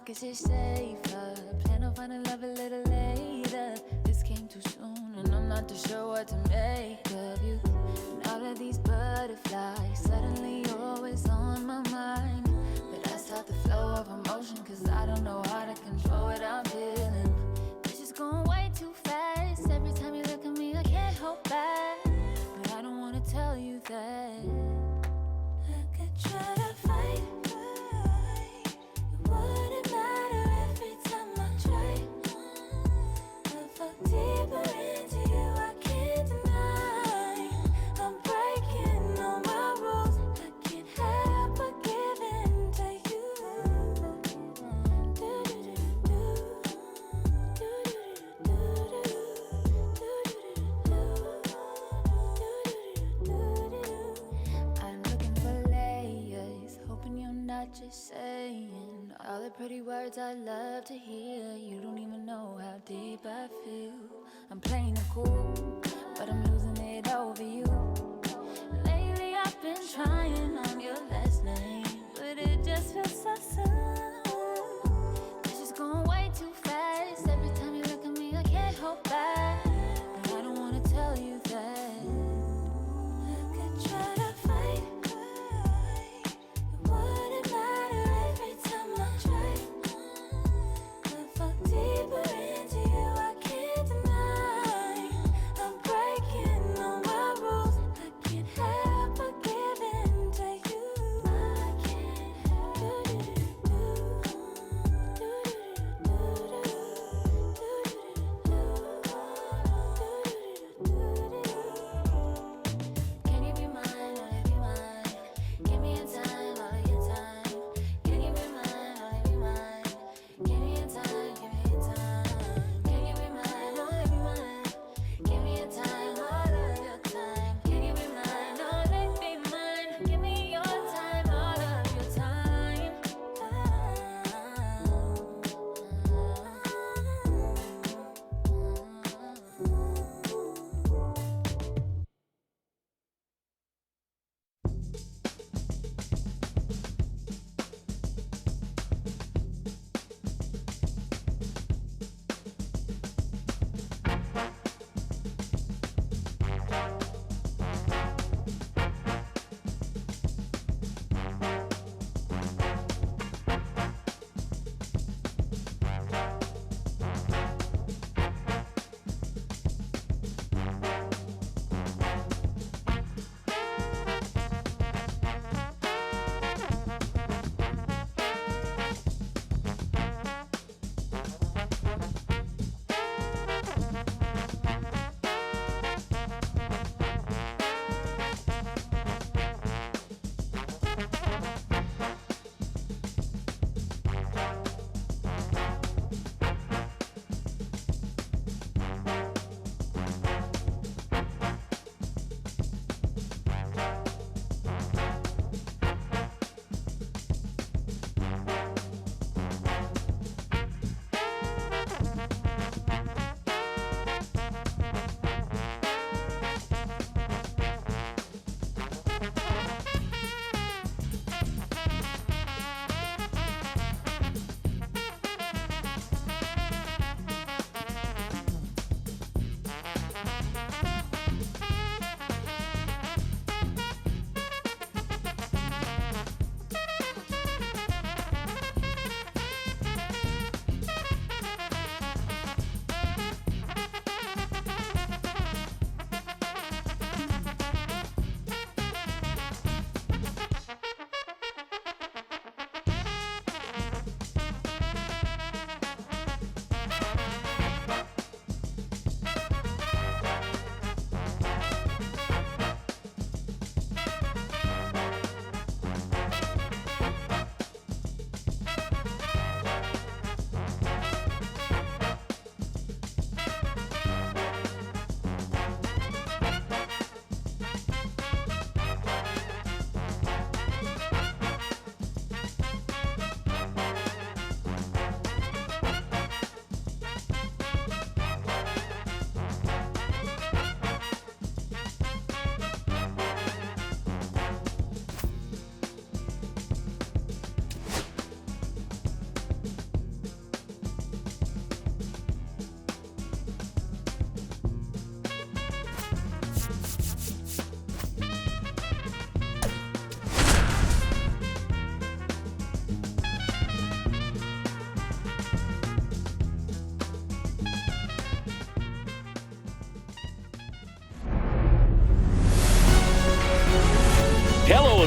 guess it's safer. Plan on finding love a little later. This came too soon, and I'm not too sure what to make of you. And all of these butterflies, suddenly you're always on my mind. But I stop the flow of emotion, cause I don't know how to control what I'm feeling. This is going way too fast. Every time you look at me, I can't hold back. But I don't wanna tell you that. I could try to fight. It wouldn't matter every time I try. I fall deeper into you, I can't deny. I'm breaking all my rules. I can't help but give in to you. I'm looking for layers, hoping you're not just saying all the pretty words I love to hear. You don't even know how deep I feel. I'm playing it cool, but I'm losing it over you. Lately I've been trying on your last name, but it just feels so soon. This is going way too fast. Every time you look at me, I can't hold back. But I don't wanna tell you that. I could try to fight. It wouldn't matter every time I try. I fall deeper into you, I can't deny. I'm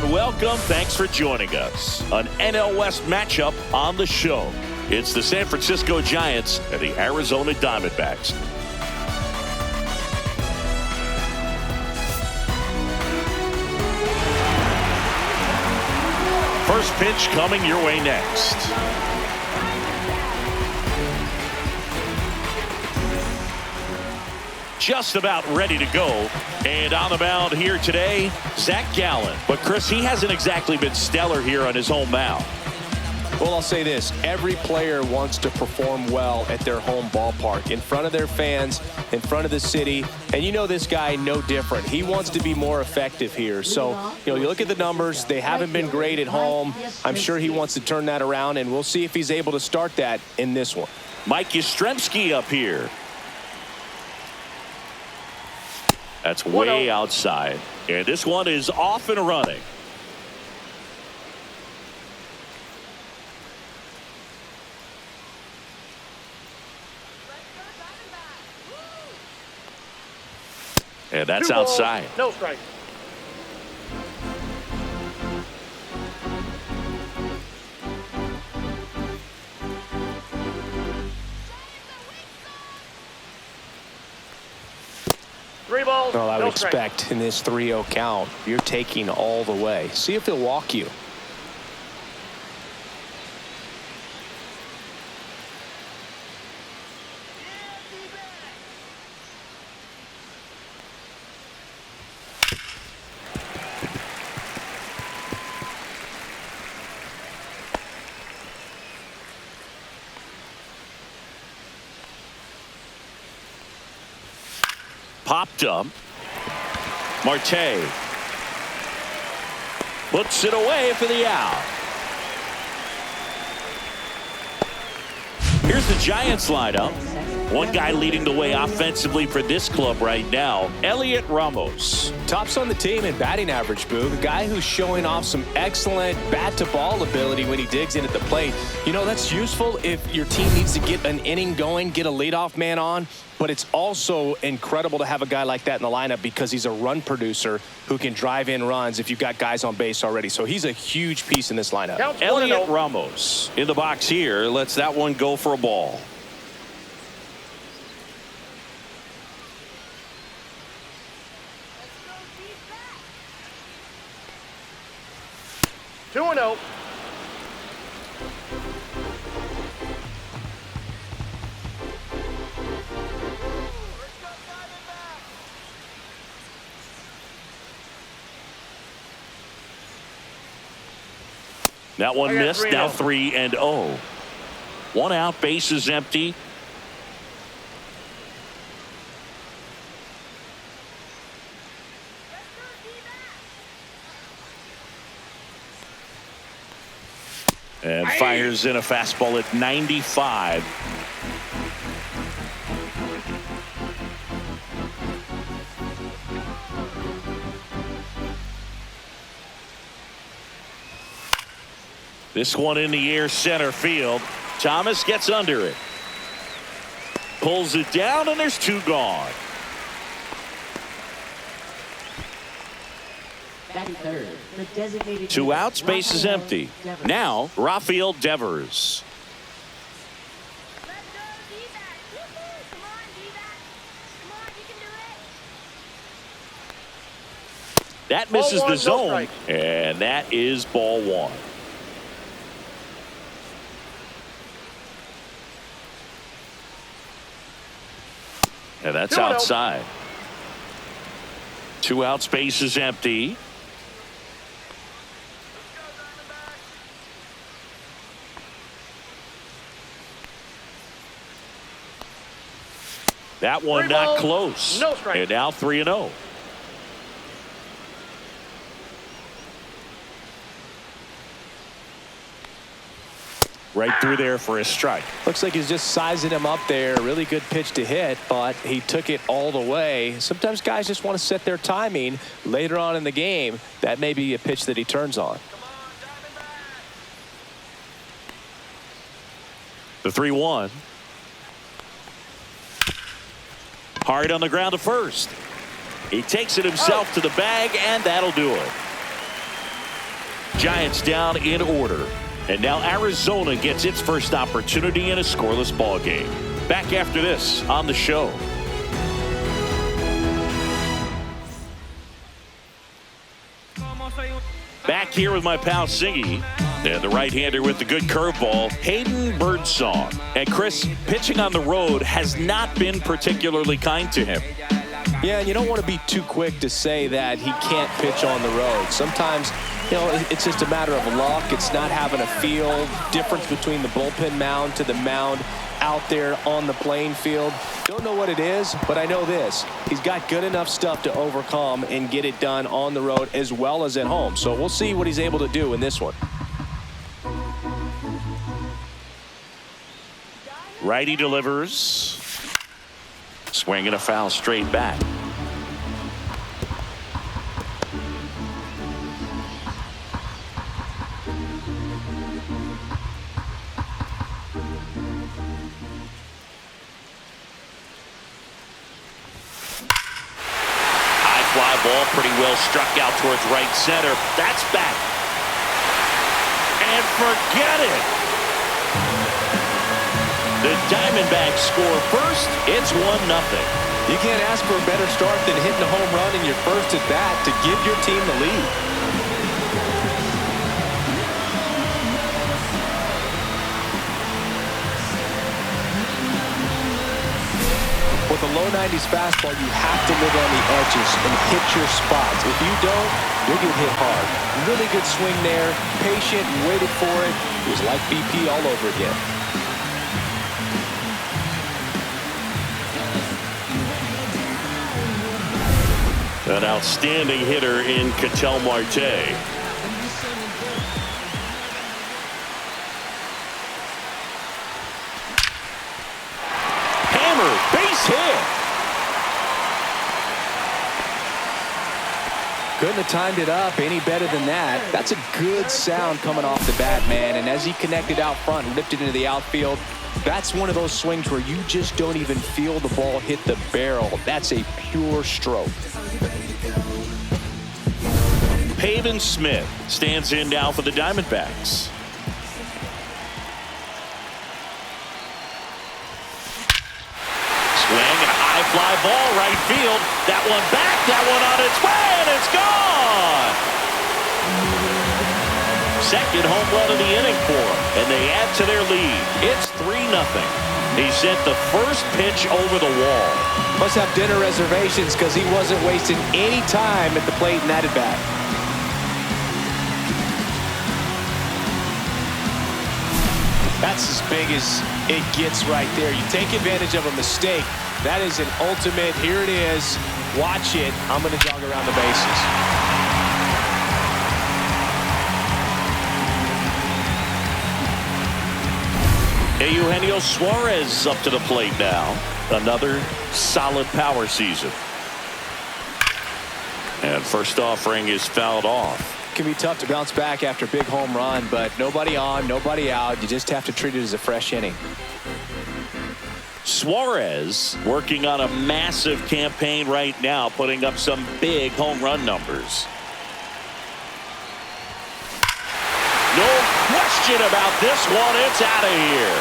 and welcome. Thanks for joining us. An NL West matchup on the show. It's the San Francisco Giants and the Arizona Diamondbacks. First pitch coming your way next. Just about ready to go. And on the mound here today, Gallen. But Chris, he hasn't exactly been stellar here on his home mound. Well, I'll say this. Every player wants to perform well at their home ballpark, in front of their fans, in front of the city. And you know this guy no different. He wants to be more effective here. So, you look at the numbers. They haven't been great at home. I'm sure he wants to turn that around, and we'll see if he's able to start that in this one. Mike Yastrzemski up here. That's way outside. And this one is off and running. And that's outside. No strike. Well, I would expect in this 3-0 count, you're taking all the way. See if he'll walk you. Popped up. Marte puts it away for the out. Here's the Giants lineup. One guy leading the way offensively for this club right now, Elliot Ramos. Tops on the team in batting average, Boo. The guy who's showing off some excellent bat-to-ball ability when he digs in at the plate. That's useful if your team needs to get an inning going, get a leadoff man on. But it's also incredible to have a guy like that in the lineup because he's a run producer who can drive in runs if you've got guys on base already. So he's a huge piece in this lineup. Elliot Ramos in the box here. Lets that one go for a ball. Two and 0. That one missed. Now 3-0. One out, base is empty. And fires in a fastball at 95. This one in the air, center field. Thomas gets under it. Pulls it down, and there's two gone. Two outs, base is empty. Now, Rafael Devers. That misses the zone, and that is ball one. And that's outside. Two outs, base is empty. That one not close. No strike. And now 3-0. Right through there for a strike. Looks like he's just sizing him up there. Really good pitch to hit, but he took it all the way. Sometimes guys just want to set their timing later on in the game. That may be a pitch that he turns on. The 3-1. Hard on the ground to first. He takes it himself to the bag, and that'll do it. Giants down in order. And now Arizona gets its first opportunity in a scoreless ball game. Back after this on the show. Back here with my pal Singy. And the right-hander with the good curveball, Hayden Birdsong. And Chris, pitching on the road has not been particularly kind to him. Yeah, and you don't want to be too quick to say that he can't pitch on the road. Sometimes, it's just a matter of luck. It's not having a feel. Difference between the bullpen mound to the mound out there on the playing field. Don't know what it is, but I know this. He's got good enough stuff to overcome and get it done on the road as well as at home. So we'll see what he's able to do in this one. Righty delivers. Swing and a foul straight back. High fly ball, pretty well struck out towards right center. That's back. And forget it. The Diamondbacks score first. It's 1-0. You can't ask for a better start than hitting a home run in your first at bat to give your team the lead. With a low 90s fastball, you have to live on the edges and hit your spots. If you don't, you'll get hit hard. Really good swing there. Patient, waited for it. It was like BP all over again. An outstanding hitter in Ketel Marte. Hammer, base hit. Couldn't have timed it up any better than that. That's a good sound coming off the bat, man. And as he connected out front and lifted into the outfield, that's one of those swings where you just don't even feel the ball hit the barrel. That's a pure stroke. Hayden Smith stands in now for the Diamondbacks. Swing and a high fly ball right field. That one back, that one on its way, and it's gone. Second home run of the inning for him, and they add to their lead. It's 3-0. He sent the first pitch over the wall. Must have dinner reservations because he wasn't wasting any time at the plate in that at bat. That's as big as it gets right there. You take advantage of a mistake. That is an ultimate. Here it is. Watch it. I'm going to jog around the bases. Eugenio Suarez up to the plate now. Another solid power season. And first offering is fouled off. Can be tough to bounce back after a big home run, but nobody on, nobody out. You just have to treat it as a fresh inning. Suarez working on a massive campaign right now, putting up some big home run numbers. No question about this one. It's out of here.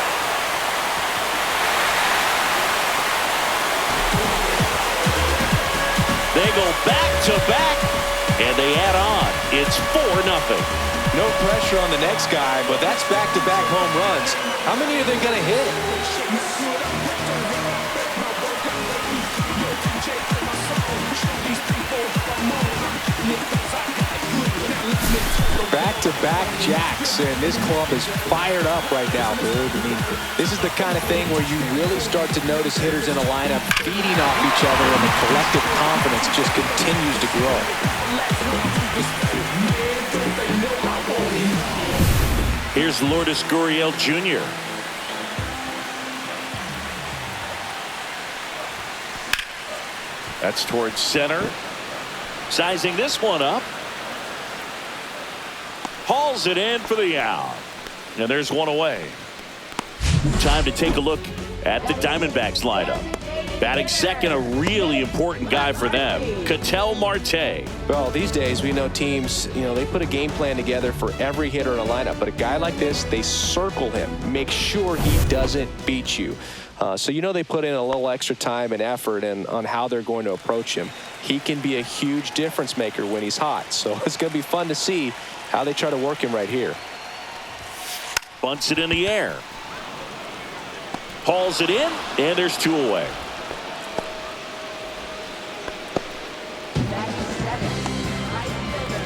They go back to back, and they add on. It's 4-0. No pressure on the next guy, but that's back-to-back home runs. How many are they going to hit? Back-to-back jacks, and this club is fired up right now, dude. I mean, this is the kind of thing where you really start to notice hitters in a lineup feeding off each other, and the collective confidence just continues to grow. Here's Lourdes Gurriel Jr. That's towards center. Sizing this one up. Hauls it in for the out. And there's one away. Time to take a look at the Diamondbacks lineup. Batting second, a really important guy for them, Ketel Marte. Well, these days we know teams, they put a game plan together for every hitter in a lineup. But a guy like this, they circle him, make sure he doesn't beat you. So they put in a little extra time and effort on how they're going to approach him. He can be a huge difference maker when he's hot. So it's going to be fun to see how they try to work him right here. Bunts it in the air. Hauls it in, and there's 2 away.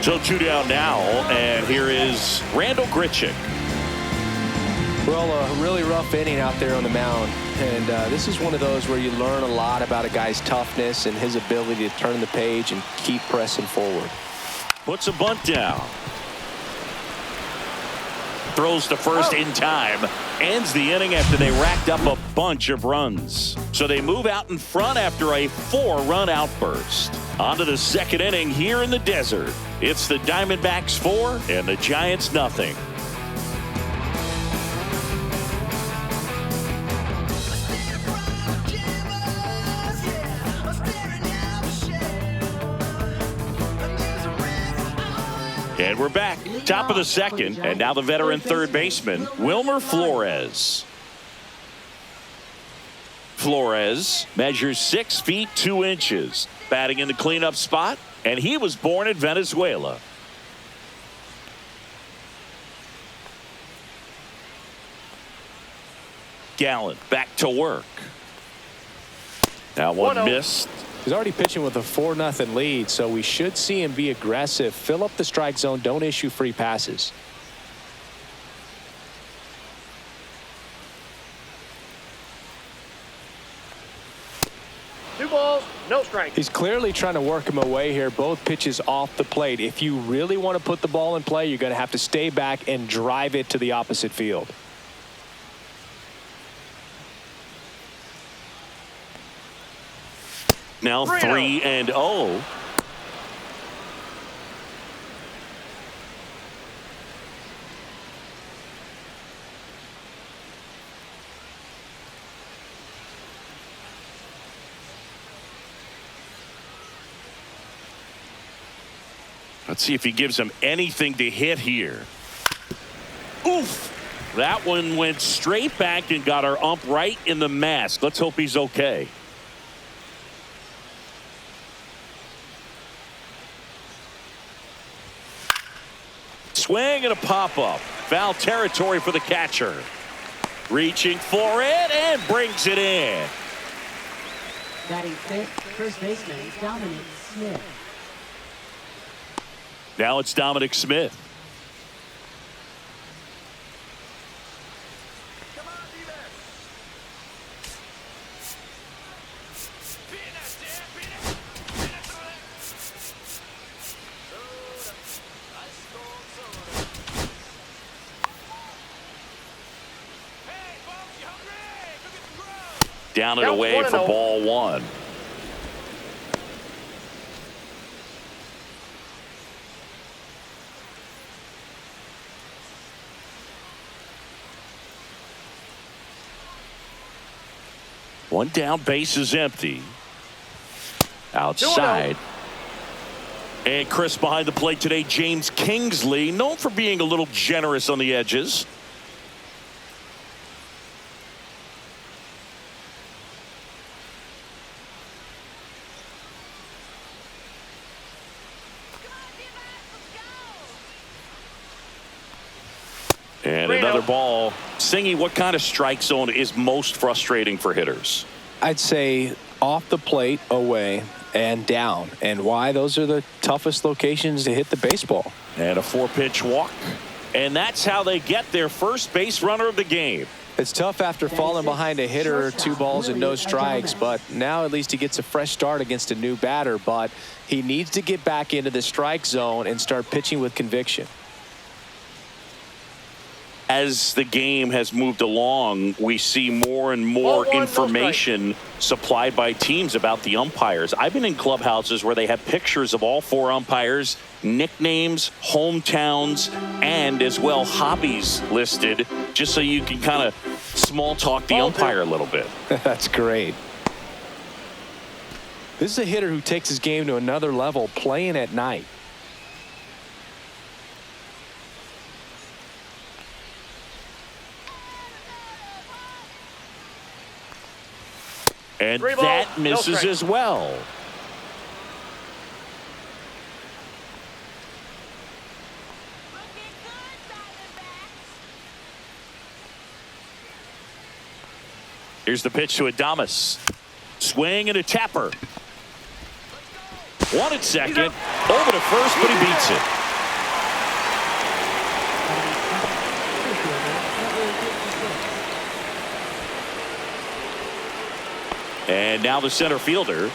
So 2 down now, and here is Randall Grichuk. Well, a really rough inning out there on the mound. And this is one of those where you learn a lot about a guy's toughness and his ability to turn the page and keep pressing forward. Puts a bunt down. Throws to first in time. Ends the inning after they racked up a bunch of runs. So they move out in front after a 4-run outburst. On to the second inning here in the desert. It's the Diamondbacks 4 and the Giants nothing. And we're back. Top of the second. And now the veteran third baseman, Wilmer Flores. Flores measures 6 feet 2 inches. Batting in the cleanup spot. And he was born in Venezuela. Gallen back to work. Now one missed. He's already pitching with a 4-0 lead, so we should see him be aggressive, fill up the strike zone, don't issue free passes. Two balls, no strike. He's clearly trying to work him away here. Both pitches off the plate. If you really want to put the ball in play, you're going to have to stay back and drive it to the opposite field. Now 3-0. Let's see if he gives him anything to hit here. Oof! That one went straight back and got our ump right in the mask. Let's hope he's okay. Swing and a pop-up. Foul territory for the catcher. Reaching for it and brings it in. Batting fifth, first baseman, Dominic Smith. Now it's Dominic Smith. Down and away for ball 1. One down, base is empty. Outside. And Chris behind the plate today, James Kingsley, known for being a little generous on the edges. And another ball. Singy, what kind of strike zone is most frustrating for hitters? I'd say off the plate, away, and down. And why? Those are the toughest locations to hit the baseball. And a 4-pitch walk. And that's how they get their first base runner of the game. It's tough after falling behind a hitter, 2 balls and no strikes, but now at least he gets a fresh start against a new batter. But he needs to get back into the strike zone and start pitching with conviction. As the game has moved along, we see more and more information supplied by teams about the umpires. I've been in clubhouses where they have pictures of all 4 umpires, nicknames, hometowns, and as well hobbies listed, just so you can kind of small talk the umpire a little bit. That's great. This is a hitter who takes his game to another level playing at night. And Three balls, that misses no strike. as well. Here's the pitch to Adames. Swing and a tapper. One at second. Over to first, but he beats it. And now the center fielder.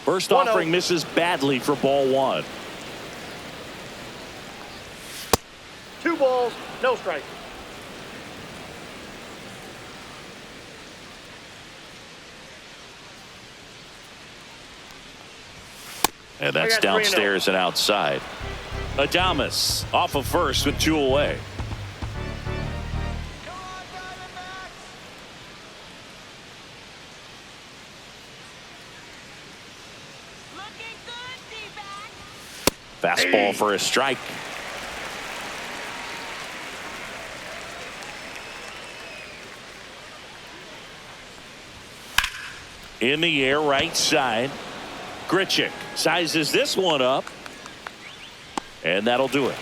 First 1-0. offering misses badly for ball one. 2 balls, no strike. And that's I got 3-0. downstairs and outside. Adames off of first with 2 away. Fastball for a strike. In the air, right side. Grichuk sizes this one up. And that'll do it.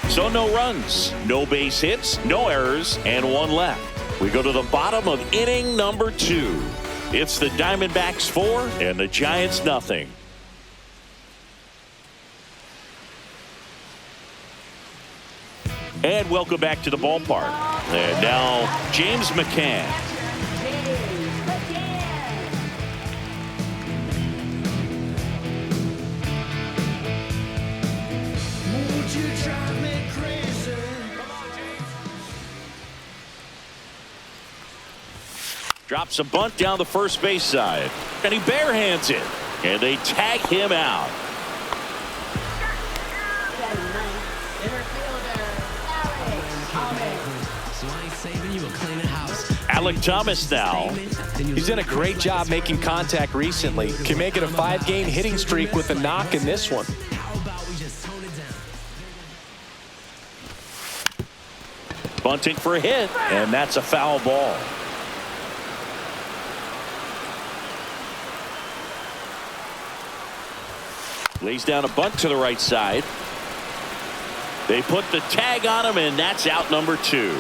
So no runs, no base hits, no errors, and 1 left. We go to the bottom of inning number 2. It's the Diamondbacks 4 and the Giants nothing. And welcome back to the ballpark. And now James McCann. Drops a bunt down the first base side. And he barehands it. And they tag him out. Alec Thomas now. He's done a great job making contact recently. Can make it a 5-game hitting streak with a knock in this one. Bunting for a hit, and that's a foul ball. Lays down a bunt to the right side. They put the tag on him, and that's out number 2.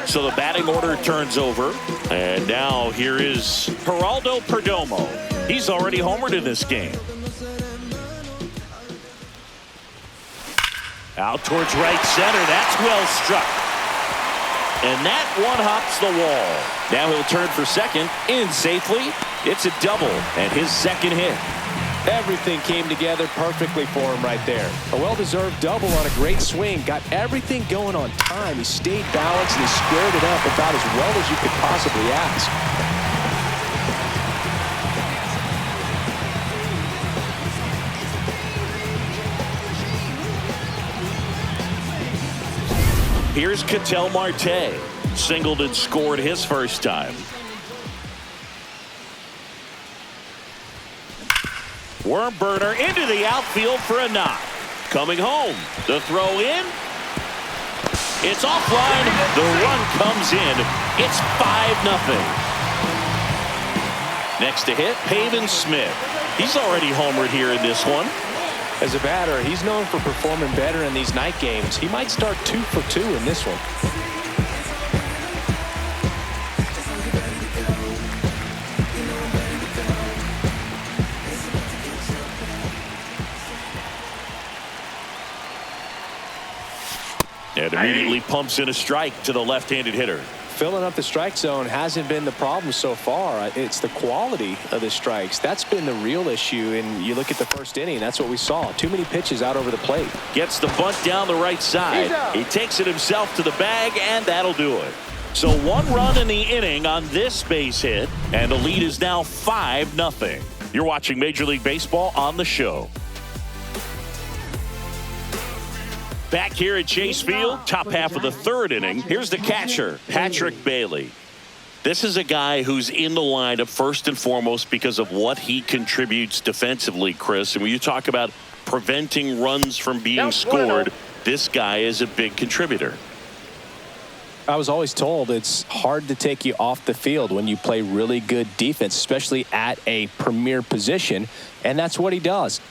So the batting order turns over. And now here is Geraldo Perdomo. He's already homered in this game. Out towards right center. That's well struck. And that one hops the wall. Now he'll turn for second. In safely. It's a double and his second hit. Everything came together perfectly for him right there. A well-deserved double on a great swing. Got everything going on time. He stayed balanced and he squared it up about as well as you could possibly ask. Here's Ketel Marte. Singled and scored his first time. Worm burner into the outfield for a knock. Coming home. The throw in. It's offline. The run comes in. It's 5-0. Next to hit, Hayden Smith. He's already homered here in this one. As a batter, he's known for performing better in these night games. He might start 2 for 2 in this one. And immediately pumps in a strike to the left-handed hitter. Filling up the strike zone hasn't been the problem so far. It's the quality of the strikes. That's been the real issue. And you look at the first inning, that's what we saw. Too many pitches out over the plate. Gets the bunt down the right side. He takes it himself to the bag, and that'll do it. So 1 run in the inning on this base hit, and the lead is now 5-0. You're watching Major League Baseball on the show. Back here at Chase Field, top half of the 3rd inning. Here's the catcher, Patrick Bailey. This is a guy who's in the lineup first and foremost because of what he contributes defensively, Chris. And when you talk about preventing runs from being scored, this guy is a big contributor. I was always told it's hard to take you off the field when you play really good defense, especially at a premier position, and that's what he does.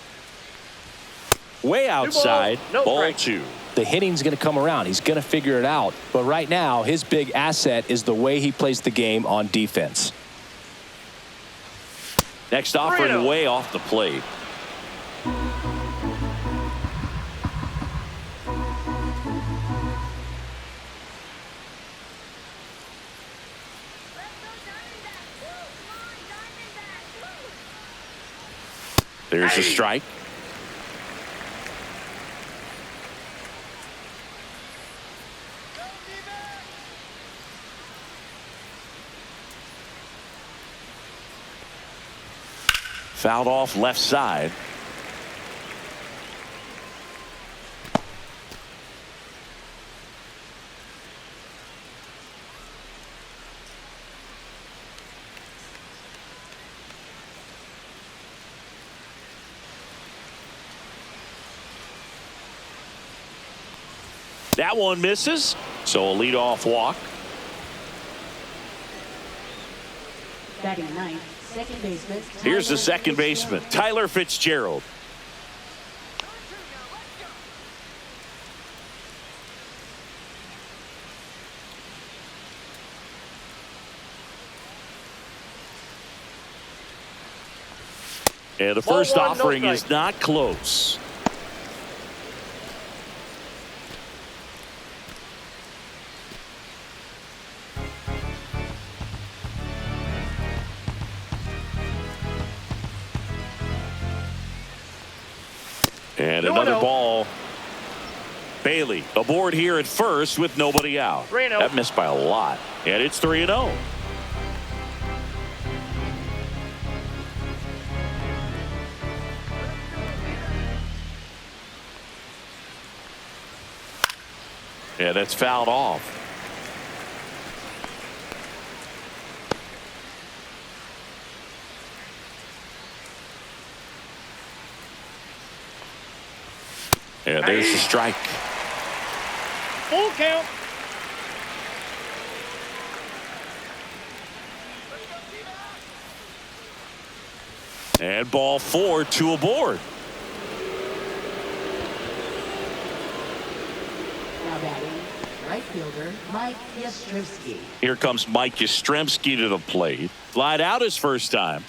Way outside, ball 2. The hitting's going to come around. He's going to figure it out. But right now, his big asset is the way he plays the game on defense. Next offering way off the plate. There's a strike. Fouled off left side. That one misses, so a leadoff walk. Batting ninth, second baseman. Here's the second baseman, Tyler Fitzgerald. And the first offering is not close. And another ball. Bailey aboard here at first with nobody out. That missed by a lot. And it's 3-0. Yeah, that's fouled off. Yeah, there's the strike. Full count. And ball 4, 2 aboard. Now batting, right fielder Mike Yastrzemski. Here comes Mike Yastrzemski to the plate. Flied out his first time.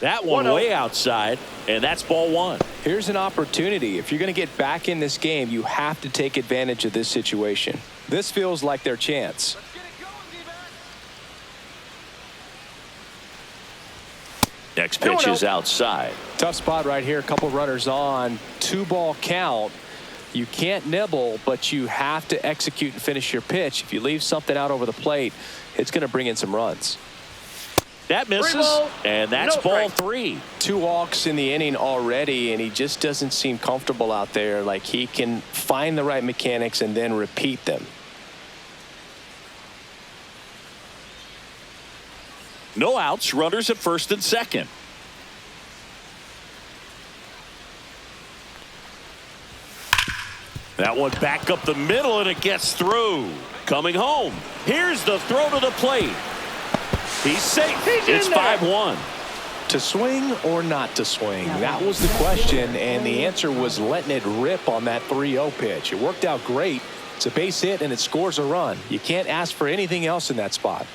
That one way outside, and that's ball 1. Here's an opportunity. If you're going to get back in this game, you have to take advantage of this situation. This feels like their chance. Next pitch is outside. Tough spot right here. A couple runners on. 2-ball count. You can't nibble, but you have to execute and finish your pitch. If you leave something out over the plate, it's going to bring in some runs. That misses, and that's ball 3. 2 walks in the inning already, and he just doesn't seem comfortable out there. Like he can find the right mechanics and then repeat them. No outs, runners at first and second. That one back up the middle, and it gets through. Coming home. Here's the throw to the plate. He's safe. It's 5-1. To swing or not to swing? That was the question, and the answer was letting it rip on that 3-0 pitch. It worked out great. It's a base hit, and it scores a run. You can't ask for anything else in that spot.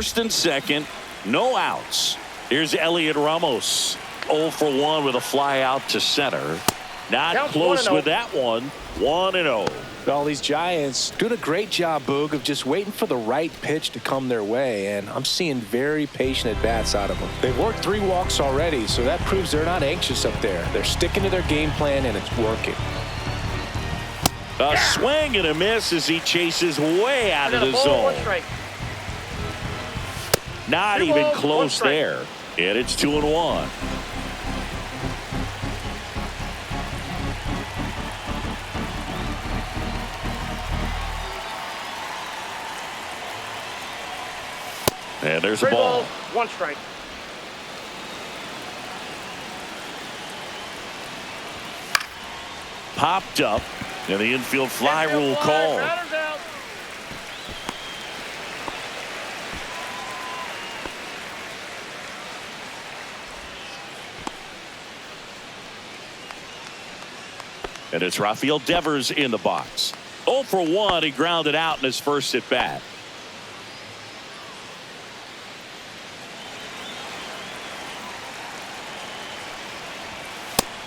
first and second. No outs. Here's Elliot Ramos. 0 for 1 with a fly out to center. Not Counts close 1-0. with that one. 1-0. All these Giants doing a great job, Boog, of just waiting for the right pitch to come their way, and I'm seeing very patient at-bats out of them. They've worked 3 walks already, so that proves they're not anxious up there. They're sticking to their game plan, and it's working. A swing and a miss as he chases way out of the zone. Not Two even balls, close 1 strike. there. And it's 2-1. And there's a 3 ball. balls, 1 strike. Popped up. And the infield fly Infield rule fly, called. grounders out. And it's Rafael Devers in the box. 0 for 1. He grounded out in his first at bat.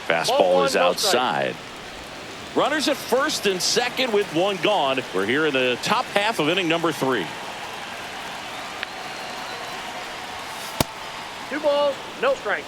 Fastball is outside. Runners at first and second with 1 gone. We're here in the top half of inning number 3. 2 balls, no strike.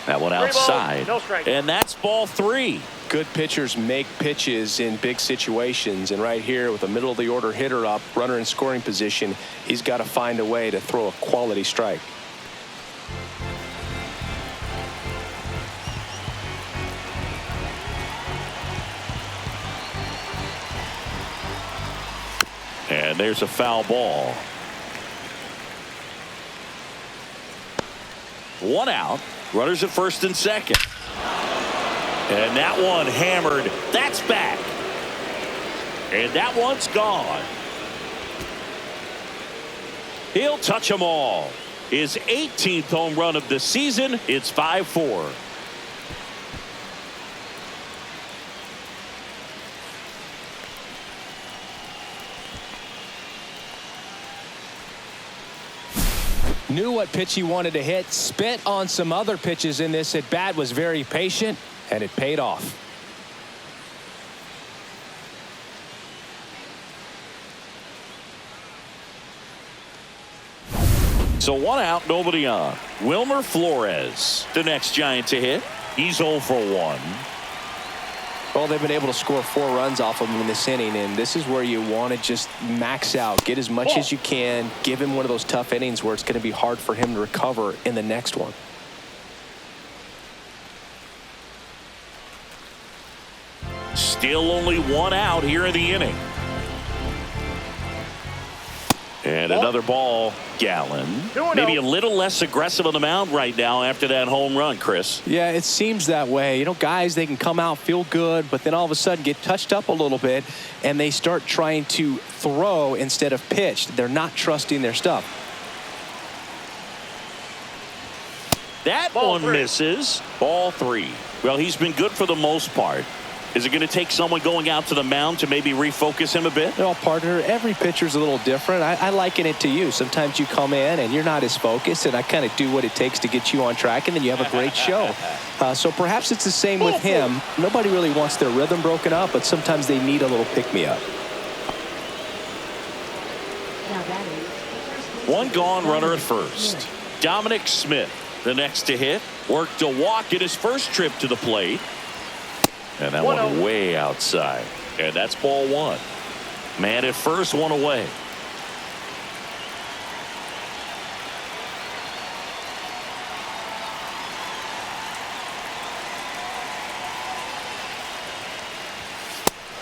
That one 3 balls, outside. no strike. And that's ball 3. Good pitchers make pitches in big situations, and right here with a middle of the order hitter up, runner in scoring position, he's got to find a way to throw a quality strike. And there's a foul ball. 1 out. Runners at first and second. And that one hammered. That's back. And that one's gone. He'll touch them all. His 18th home run of the season. It's 5-4. Knew what pitch he wanted to hit, spit on some other pitches in this at bat, was very patient, and it paid off. So 1 out, nobody on. Wilmer Flores, the next Giant to hit. He's 0 for 1. Well, they've been able to score 4 runs off of him in this inning, and this is where you want to just max out, get as much as you can, give him one of those tough innings where it's going to be hard for him to recover in the next one. Still only 1 out here in the inning. And another ball, Gallen. 2-0. Maybe a little less aggressive on the mound right now after that home run, Chris. Yeah, it seems that way. You know, guys, they can come out, feel good, but then all of a sudden get touched up a little bit, and they start trying to throw instead of pitch. They're not trusting their stuff. That Ball one 3. misses. Ball 3. Well, he's been good for the most part. Is it going to take someone going out to the mound to maybe refocus him a bit? No, partner, every pitcher's a little different. I liken it to you. Sometimes you come in and you're not as focused, and I kind of do what it takes to get you on track, and then you have a great show. So perhaps it's the same with him. Nobody really wants their rhythm broken up, but sometimes they need a little pick-me-up. Now that is 1 gone, runner at first. Dominic Smith, the next to hit, worked a walk in his first trip to the plate. And that 1-0. one way outside. And that's ball 1. Man at first, 1 away.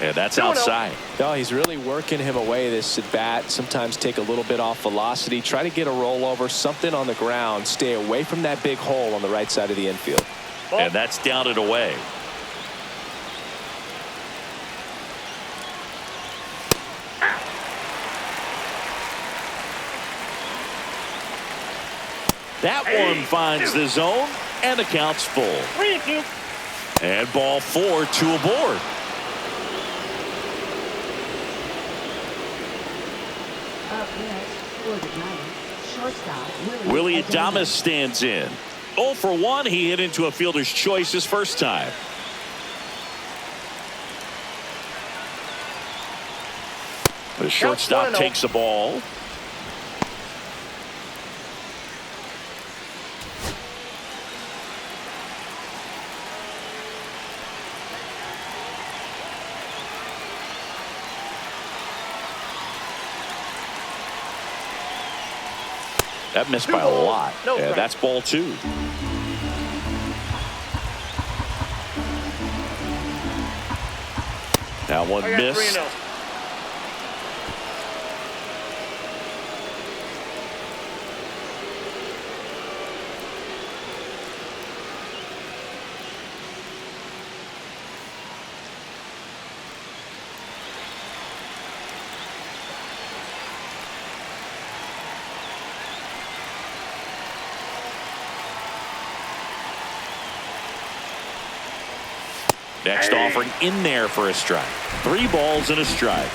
And that's 2-0. outside. No, he's really working him away this at bat. Sometimes take a little bit off velocity, try to get a rollover, something on the ground, stay away from that big hole on the right side of the infield. And that's down and away. That one finds the zone. And the count's full. 3-2. And ball 4, 2 aboard. Up next for the Giants, shortstop Willie Adames stands in. 0 for 1. He hit into a fielder's choice his first time. The shortstop takes the ball. That missed by a lot. Yeah, that's ball 2. That one missed. Next offering in there for a strike. 3 balls and a strike.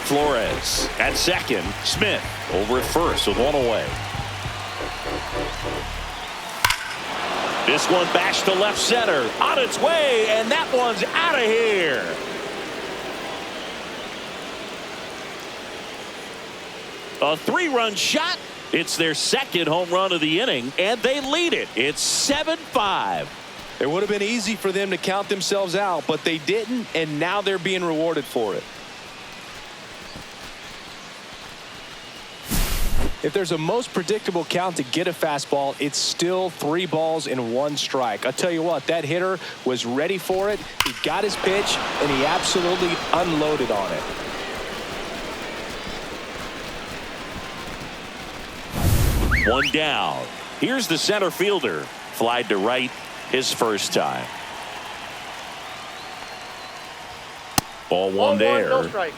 Flores at second. Smith over at first with 1 away. This one bashed to left center. On its way, and that one's out of here. A 3-run shot. It's their second home run of the inning, and they lead it. It's 7-5. It would have been easy for them to count themselves out, but they didn't, and now they're being rewarded for it. If there's a most predictable count to get a fastball, it's still 3 balls and 1 strike. I'll tell you what, that hitter was ready for it. He got his pitch, and he absolutely unloaded on it. One down. Here's the center fielder. Flied to right his first time. Ball 1 there. No strikes.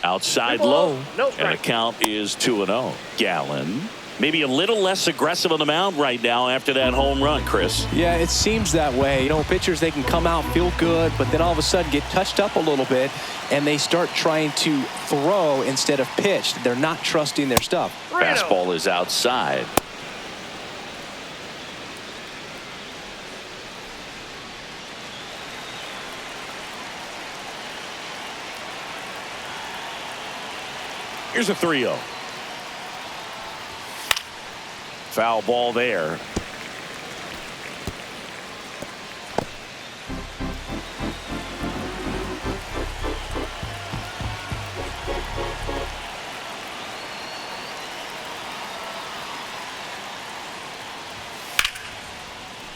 Outside low. And the count is 2-0. Gallen. Maybe a little less aggressive on the mound right now after that home run, Chris. Yeah, it seems that way. You know, pitchers, they can come out, feel good, but then all of a sudden get touched up a little bit, and they start trying to throw instead of pitch. They're not trusting their stuff. Fastball is outside. Here's a 3-0. Foul ball there.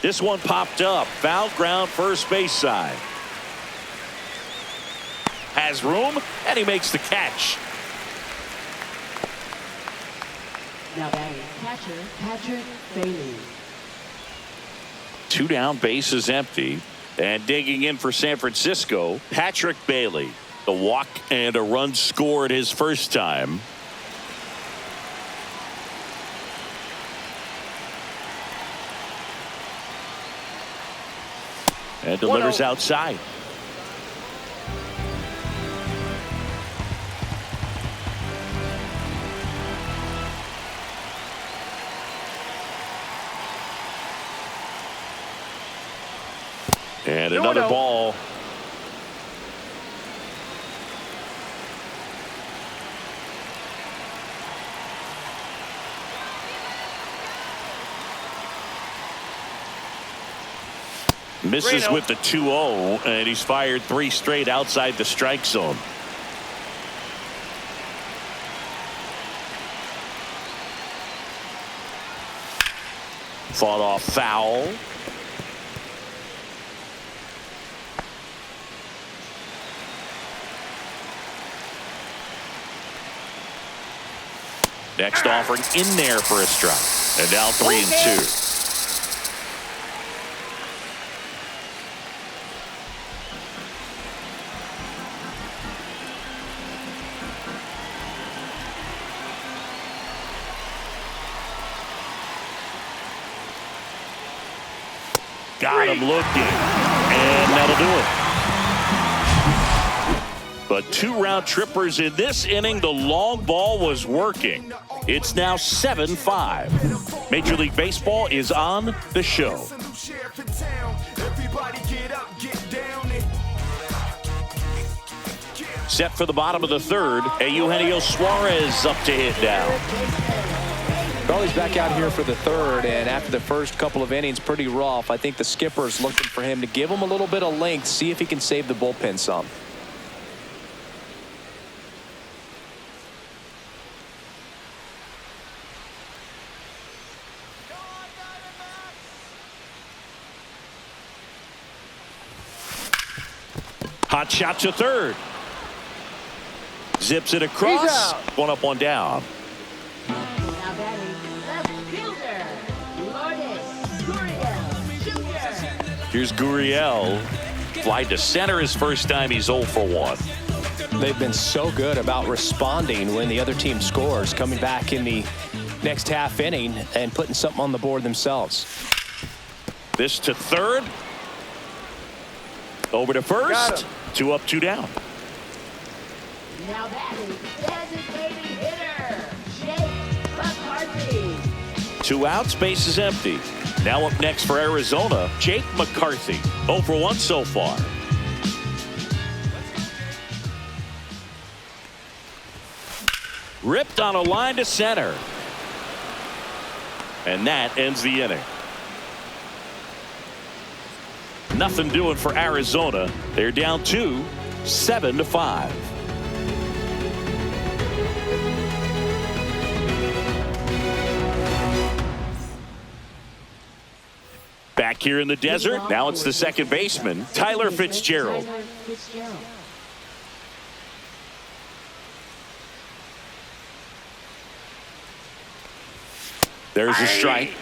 This one popped up. Foul ground first base side. Has room, and he makes the catch. Now batting catcher, Patrick Bailey. 2 down, bases empty. And digging in for San Francisco, Patrick Bailey. A walk and a run scored his first time. And delivers outside. And another ball. Misses with the 2-0, and he's fired 3 straight outside the strike zone. Fought off foul. Next offering in there for a strike. And now 3-2. Got him looking, and that'll do it. But 2 round trippers in this inning. The long ball was working. It's now 7-5. Major League Baseball is on the show. Set for the bottom of the third. Eugenio Suarez up to hit now. Charlie's back out here for the third, and after the first couple of innings, pretty rough. I think the skipper's looking for him to give him a little bit of length, see if he can save the bullpen some. Hot shot to third. Zips it across. One up, one down. Now batting left fielder, Guriel. Here's Guriel. Fly to center his first time. He's 0 for 1. They've been so good about responding when the other team scores, coming back in the next half inning and putting something on the board themselves. This to third. Over to first. 2 up, 2 down. Now batting designated hitter, Jake McCarthy. 2 outs, base is empty. Now up next for Arizona, Jake McCarthy. 0 for 1 so far. Ripped on a line to center. And that ends the inning. Nothing doing for Arizona. They're down 2, 7-5. Back here in the desert, now it's the second baseman, Tyler Fitzgerald. There's a strike.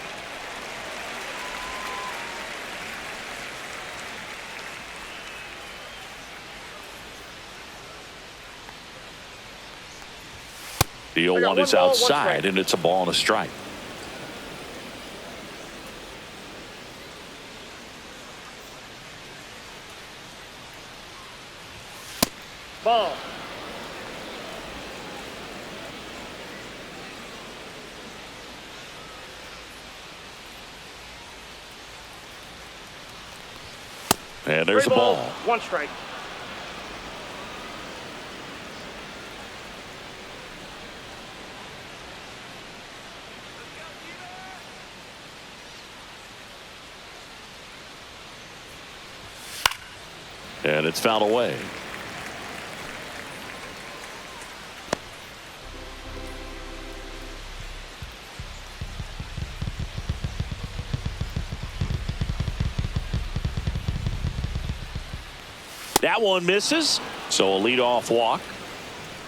The 0-1 is outside, and it's a ball and a strike. Ball. And there's a ball. 1 strike. And it's fouled away. That one misses, so a leadoff walk.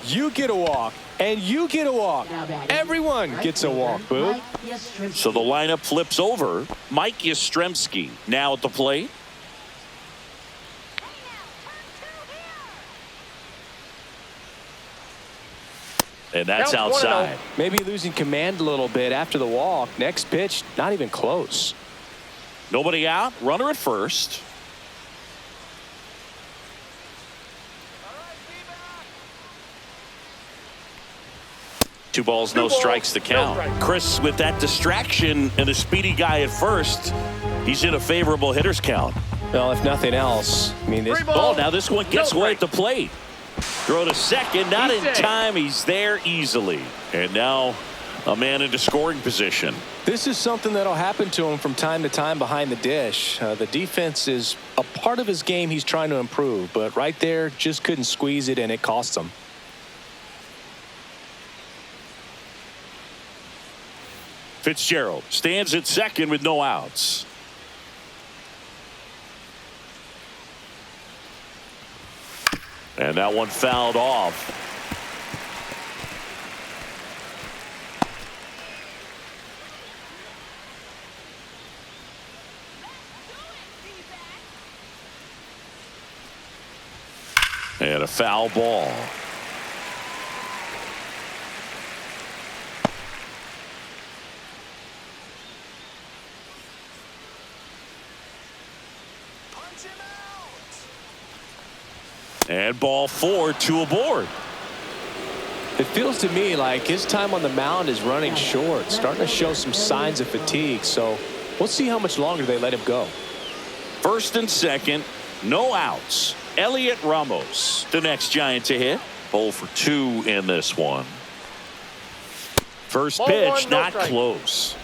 You get a walk, and you get a walk. Everyone gets a walk, Boo. So the lineup flips over. Mike Yastrzemski now at the plate. And that's outside. Maybe losing command a little bit after the walk. Next pitch, not even close. Nobody out. Runner at first. Two balls, no strikes to count. Chris, with that distraction and a speedy guy at first, he's in a favorable hitter's count. Well, if nothing else, I mean, this ball. Now this one gets away at the plate. Throw to second, not in time. He's there easily. And now a man into scoring position. This is something that'll happen to him from time to time behind the dish. The defense is a part of his game he's trying to improve, but right there just couldn't squeeze it, and it cost him. Fitzgerald stands at second with no outs. And that one fouled off. And a foul ball. And ball 4, 2 aboard. It feels to me like his time on the mound is running short, starting to show some signs of fatigue. So we'll see how much longer they let him go. First and second, no outs. Elliot Ramos, the next Giant to hit. 0 for 2 in this one. First Ball pitch, one, no not strike. close.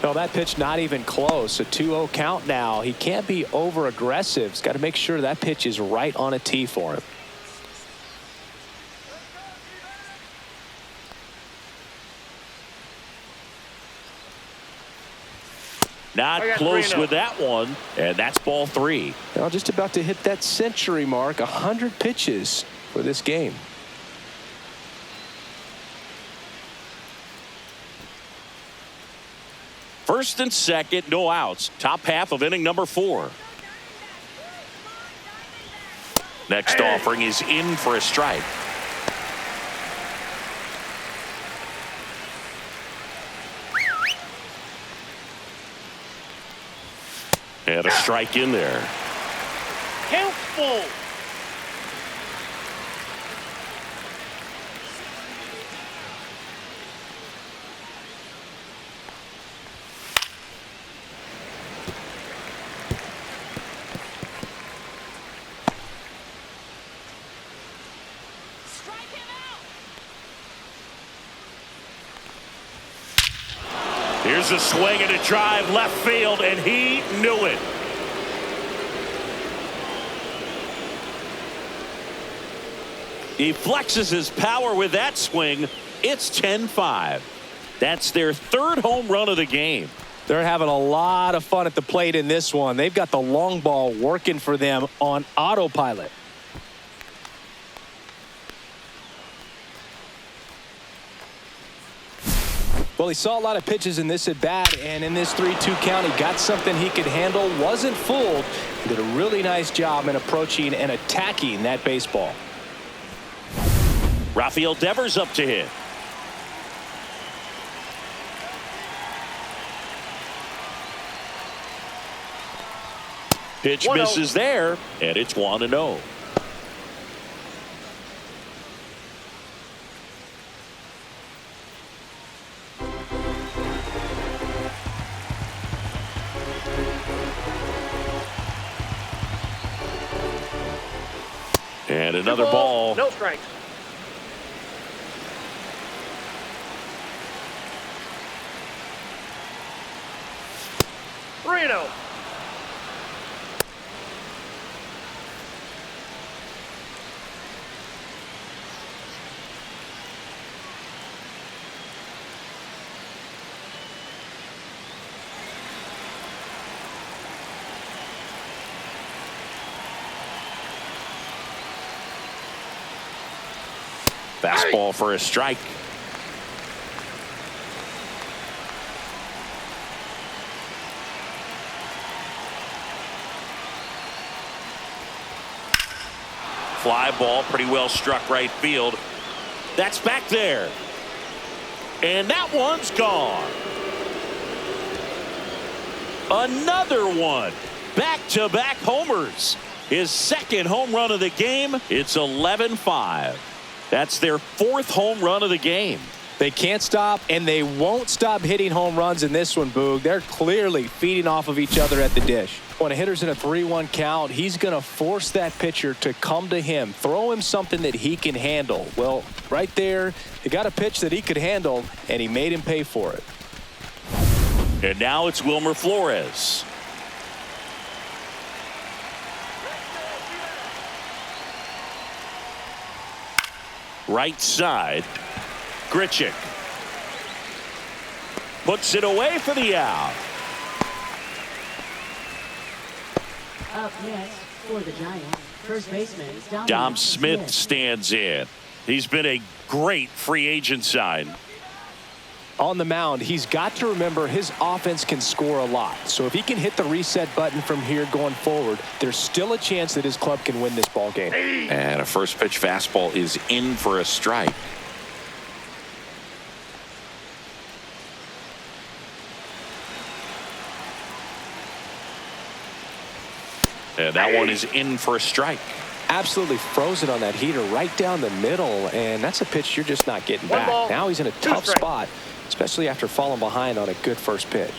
No, that pitch not even close. A 2-0 count now. He can't be over aggressive. He's got to make sure that pitch is right on a tee for him. Not close with that one, and that's ball 3. Now just about to hit that century mark. 100 pitches for this game. First and second, no outs. Top half of inning number 4. Next offering is in for a strike. And a strike in there. Count full. Here's a swing and a drive left field, and he knew it. He flexes his power with that swing. It's 10-5. That's their 3rd home run of the game. They're having a lot of fun at the plate in this one. They've got the long ball working for them on autopilot. Well, he saw a lot of pitches in this at bat, and in this 3-2 count, he got something he could handle, wasn't fooled. He did a really nice job in approaching and attacking that baseball. Rafael Devers up to hit. Pitch misses there, and it's 1-0. And another ball. No strikes. Reno. Fastball for a strike. Fly ball, pretty well struck right field. That's back there. And that one's gone. Another one. Back-to-back homers. His 2nd home run of the game. It's 11-5. That's their 4th home run of the game. They can't stop, and they won't stop hitting home runs in this one, Boog. They're clearly feeding off of each other at the dish. When a hitter's in a 3-1 count, he's going to force that pitcher to come to him, throw him something that he can handle. Well, right there, he got a pitch that he could handle, and he made him pay for it. And now it's Wilmer Flores. Right side. Grichuk puts it away for the out. Up next for the Giants, first baseman Dom Smith stands in. He's been a great free agent sign. On the mound, he's got to remember his offense can score a lot. So if he can hit the reset button from here going forward, there's still a chance that his club can win this ball game. And a first pitch fastball is in for a strike. And that one is in for a strike. Absolutely frozen on that heater right down the middle, and that's a pitch you're just not getting back. Now he's in a tough spot, especially after falling behind on a good first pitch.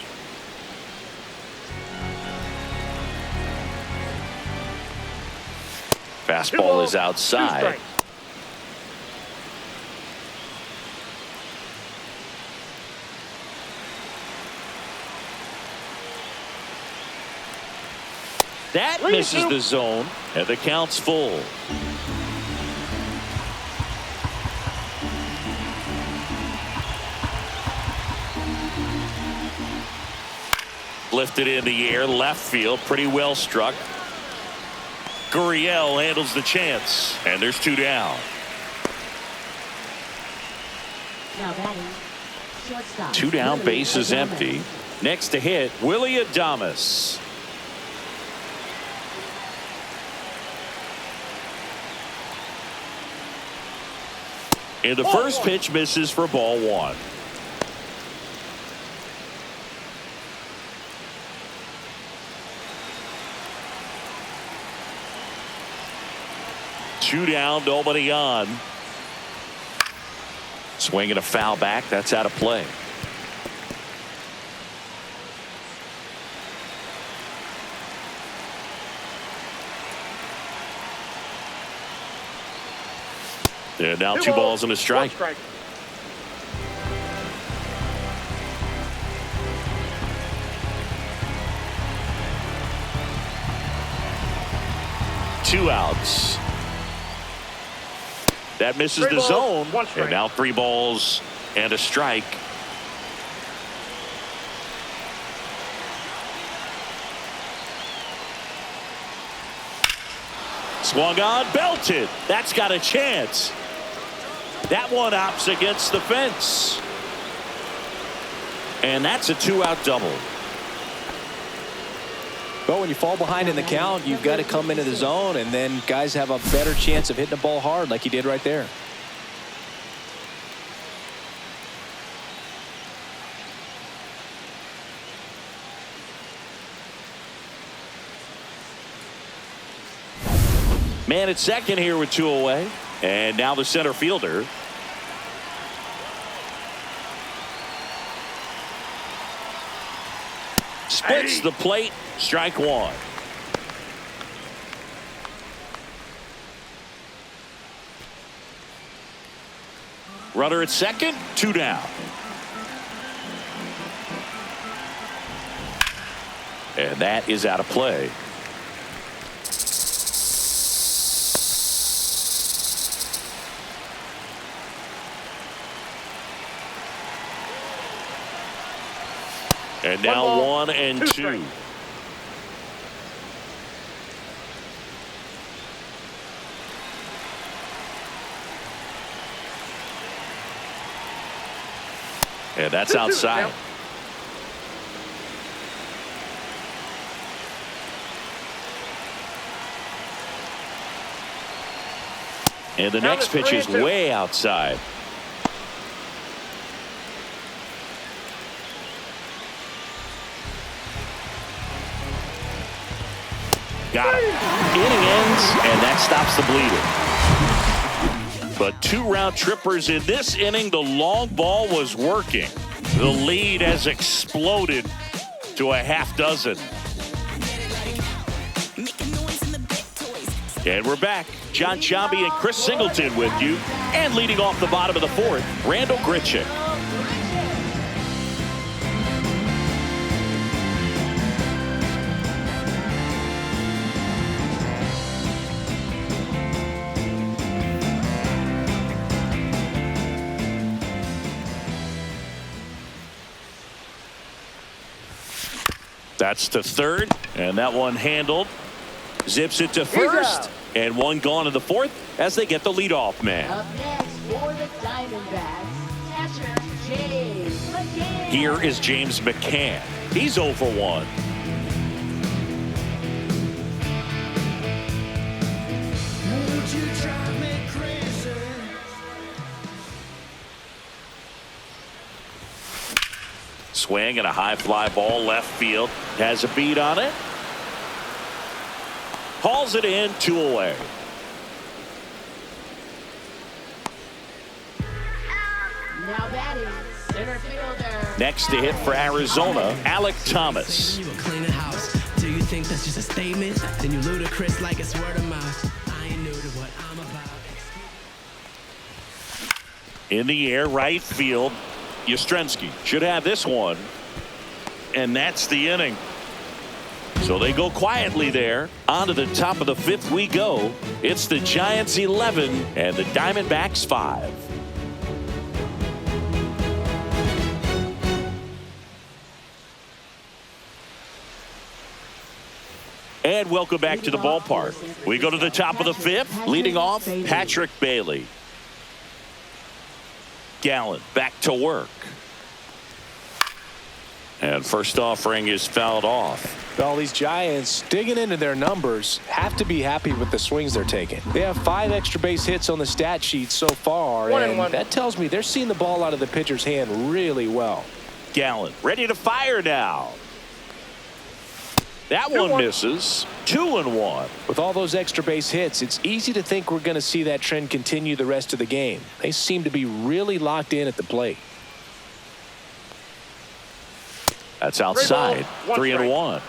Fastball is outside. That misses the zone, and the count's full. Lifted in the air, left field, pretty well struck. Gurriel handles the chance, and there's 2 down. Now batting, shortstop. 2 down, base is empty. Next to hit, Willie Adames. And the first pitch misses for ball 1. Two down, nobody on. Swinging a foul back. That's out of play. And now 2 balls and a strike. Two outs. That misses the zone. And now 3 balls and a strike. Swung on, belted. That's got a chance. That one opts against the fence. And that's a 2-out double. Well, when you fall behind in the count, you've got to come into the zone, and then guys have a better chance of hitting the ball hard like he did right there. Man at second here with 2 away. And now the center fielder. Splits the plate. Strike 1. Runner at second. 2 down. And that is out of play. And now 1 and 2. And that's outside. And the next pitch is way outside. Got him. Inning ends, and that stops the bleeding. But 2 round trippers in this inning. The long ball was working. The lead has exploded to a half dozen. And we're back. John Chambi and Chris Singleton with you. And leading off the bottom of the 4th, Randall Grichuk. That's to third, and that one handled. Zips it to first, and one gone in the 4th as they get the leadoff man. Up next for the Diamondbacks, catcher, James McCann. Here is James McCann. He's 0 for 1. Swing and a high fly ball left field. Has a beat on it. Hauls it in, 2 away. Now batting, center fielder. Next to hit for Arizona, Alec Thomas. You a cleaning house. Do you think that's just a statement? Then you ludicrous like it's word of mouth. I ain't new to what I'm about. In the air, right field. Yastrzemski should have this one. And that's the inning. So they go quietly there. On to the top of the 5th we go. It's the Giants 11 and the Diamondbacks 5. And welcome back to the ballpark. We go to the top of the 5th. Leading off, Patrick Bailey. Gallen back to work. And first offering is fouled off. Well, these Giants, digging into their numbers, have to be happy with the swings they're taking. They have 5 extra base hits on the stat sheet so far, and that tells me they're seeing the ball out of the pitcher's hand really well. Gallen ready to fire now. That one misses. 2-1. With all those extra base hits, it's easy to think we're going to see that trend continue the rest of the game. They seem to be really locked in at the plate. That's outside. 3-1.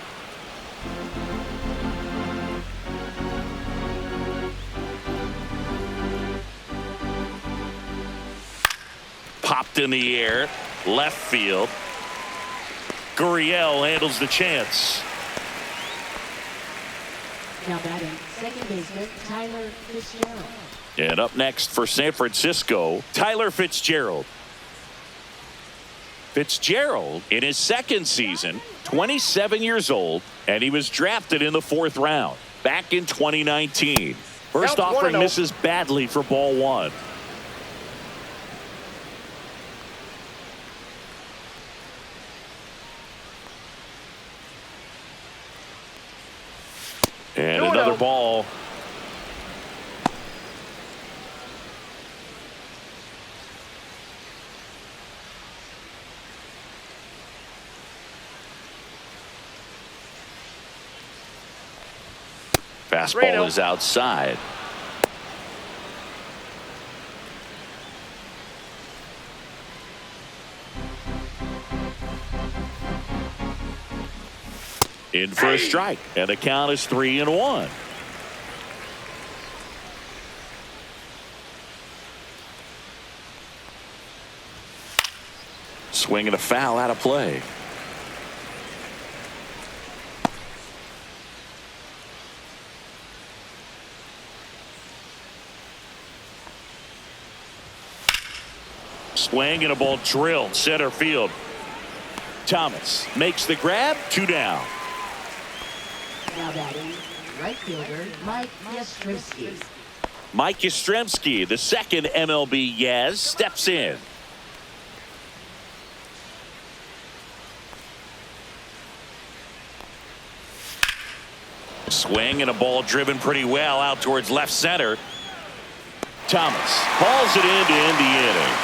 Popped in the air. Left field. Gurriel handles the chance. Now batting, second baseman, Tyler Fitzgerald. And up next for San Francisco, Tyler Fitzgerald. Fitzgerald, in his 2nd season, 27 years old, and he was drafted in the 4th round back in 2019. First offering misses badly for ball 1. And another ball. Fastball is outside. In for a strike, and the count is 3-1. Swing and a foul out of play. Swing and a ball drilled center field. Thomas makes the grab. 2 down. Now batting, right fielder, Mike Yastrzemski. Mike Yastrzemski, the 2nd MLB Yaz, steps in. Swing and a ball driven pretty well out towards left center. Thomas hauls it in to end the inning.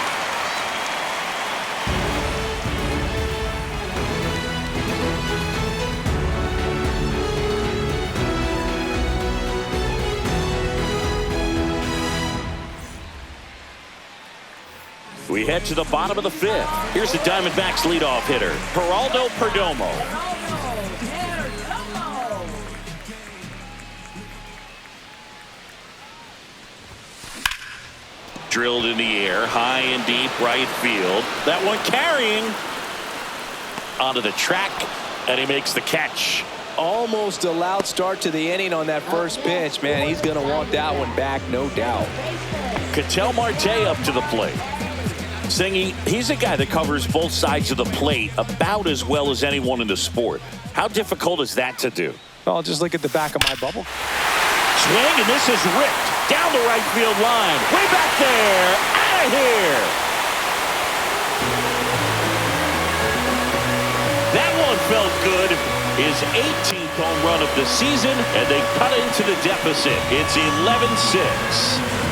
We head to the bottom of the 5th. Here's the Diamondbacks leadoff hitter, Geraldo Perdomo. Drilled in the air, high and deep right field. That one carrying onto the track, and he makes the catch. Almost a loud start to the inning on that first pitch, man. He's going to want that one back, no doubt. Ketel Marte up to the plate. Singy, he's a guy that covers both sides of the plate about as well as anyone in the sport. How difficult is that to do? Well, just look at the back of my bubble. Swing, and this is ripped down the right field line. Way back there. Out of here. felt good. His 18th home run of the season, and they cut into the deficit. It's 11-6.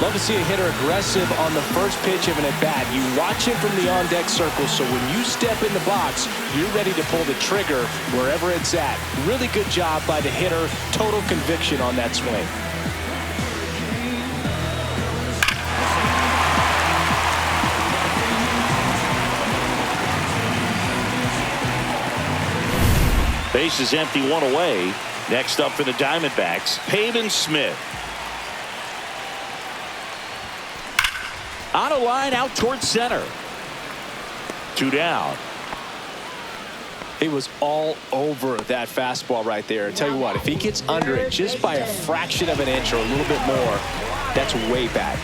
Love to see a hitter aggressive on the first pitch of an at-bat. You watch him from the on-deck circle, so when you step in the box, you're ready to pull the trigger wherever it's at. Really good job by the hitter. Total conviction on that swing. Base is empty, one away. Next up for the Diamondbacks, Hayden Smith. On a line out towards center. 2 down. He was all over that fastball right there. I tell you what, if he gets under it just by a fraction of an inch or a little bit more, that's way back.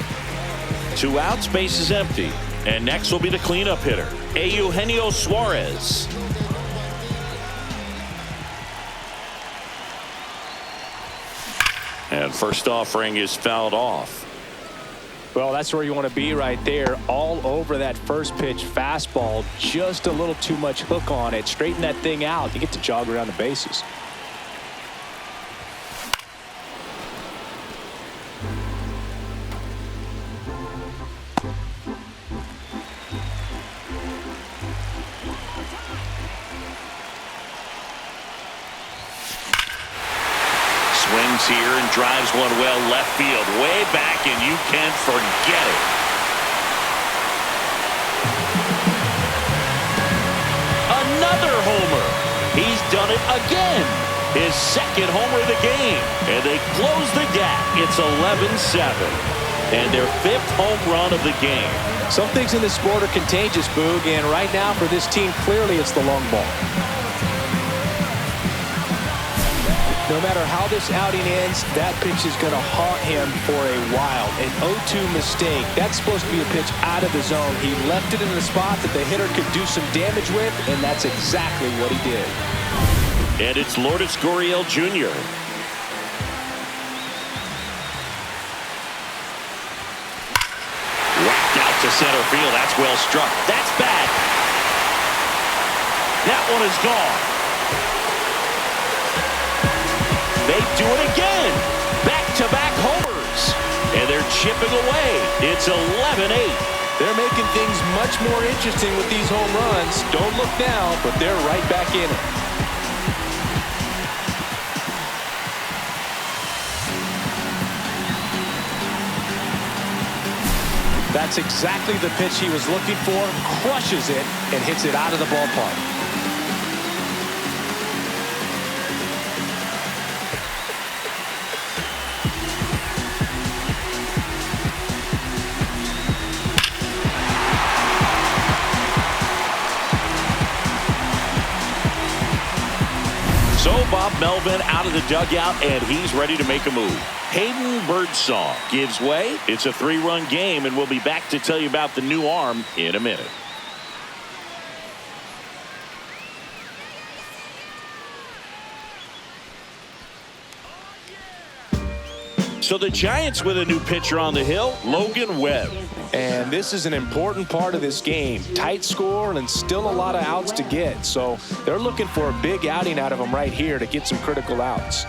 2 outs, base is empty. And next will be the cleanup hitter, Eugenio Suarez. And first offering is fouled off. Well, that's where you want to be right there. All over that first pitch fastball. Just a little too much hook on it. Straighten that thing out. You get to jog around the bases. Swings here and drives one well left field, way back, and you can't forget it. Another homer. He's done it again. His second homer of the game. And they close the gap. It's 11-7. And their 5th home run of the game. Some things in this sport are contagious, Boog, and right now for this team, clearly it's the long ball. No matter how this outing ends, that pitch is going to haunt him for a while. An 0-2 mistake. That's supposed to be a pitch out of the zone. He left it in the spot that the hitter could do some damage with, and that's exactly what he did. And it's Lourdes Gurriel Jr. Whacked out to center field. That's well struck. That's bad. That one is gone. They do it again. Back-to-back homers. And they're chipping away. It's 11-8. They're making things much more interesting with these home runs. Don't look now, but they're right back in it. That's exactly the pitch he was looking for. Crushes it and hits it out of the ballpark. So Bob Melvin out of the dugout, and he's ready to make a move. Hayden Birdsong gives way. It's a 3-run game, and we'll be back to tell you about the new arm in a minute. So the Giants with a new pitcher on the hill, Logan Webb. And this is an important part of this game. Tight score and still a lot of outs to get. So they're looking for a big outing out of him right here to get some critical outs.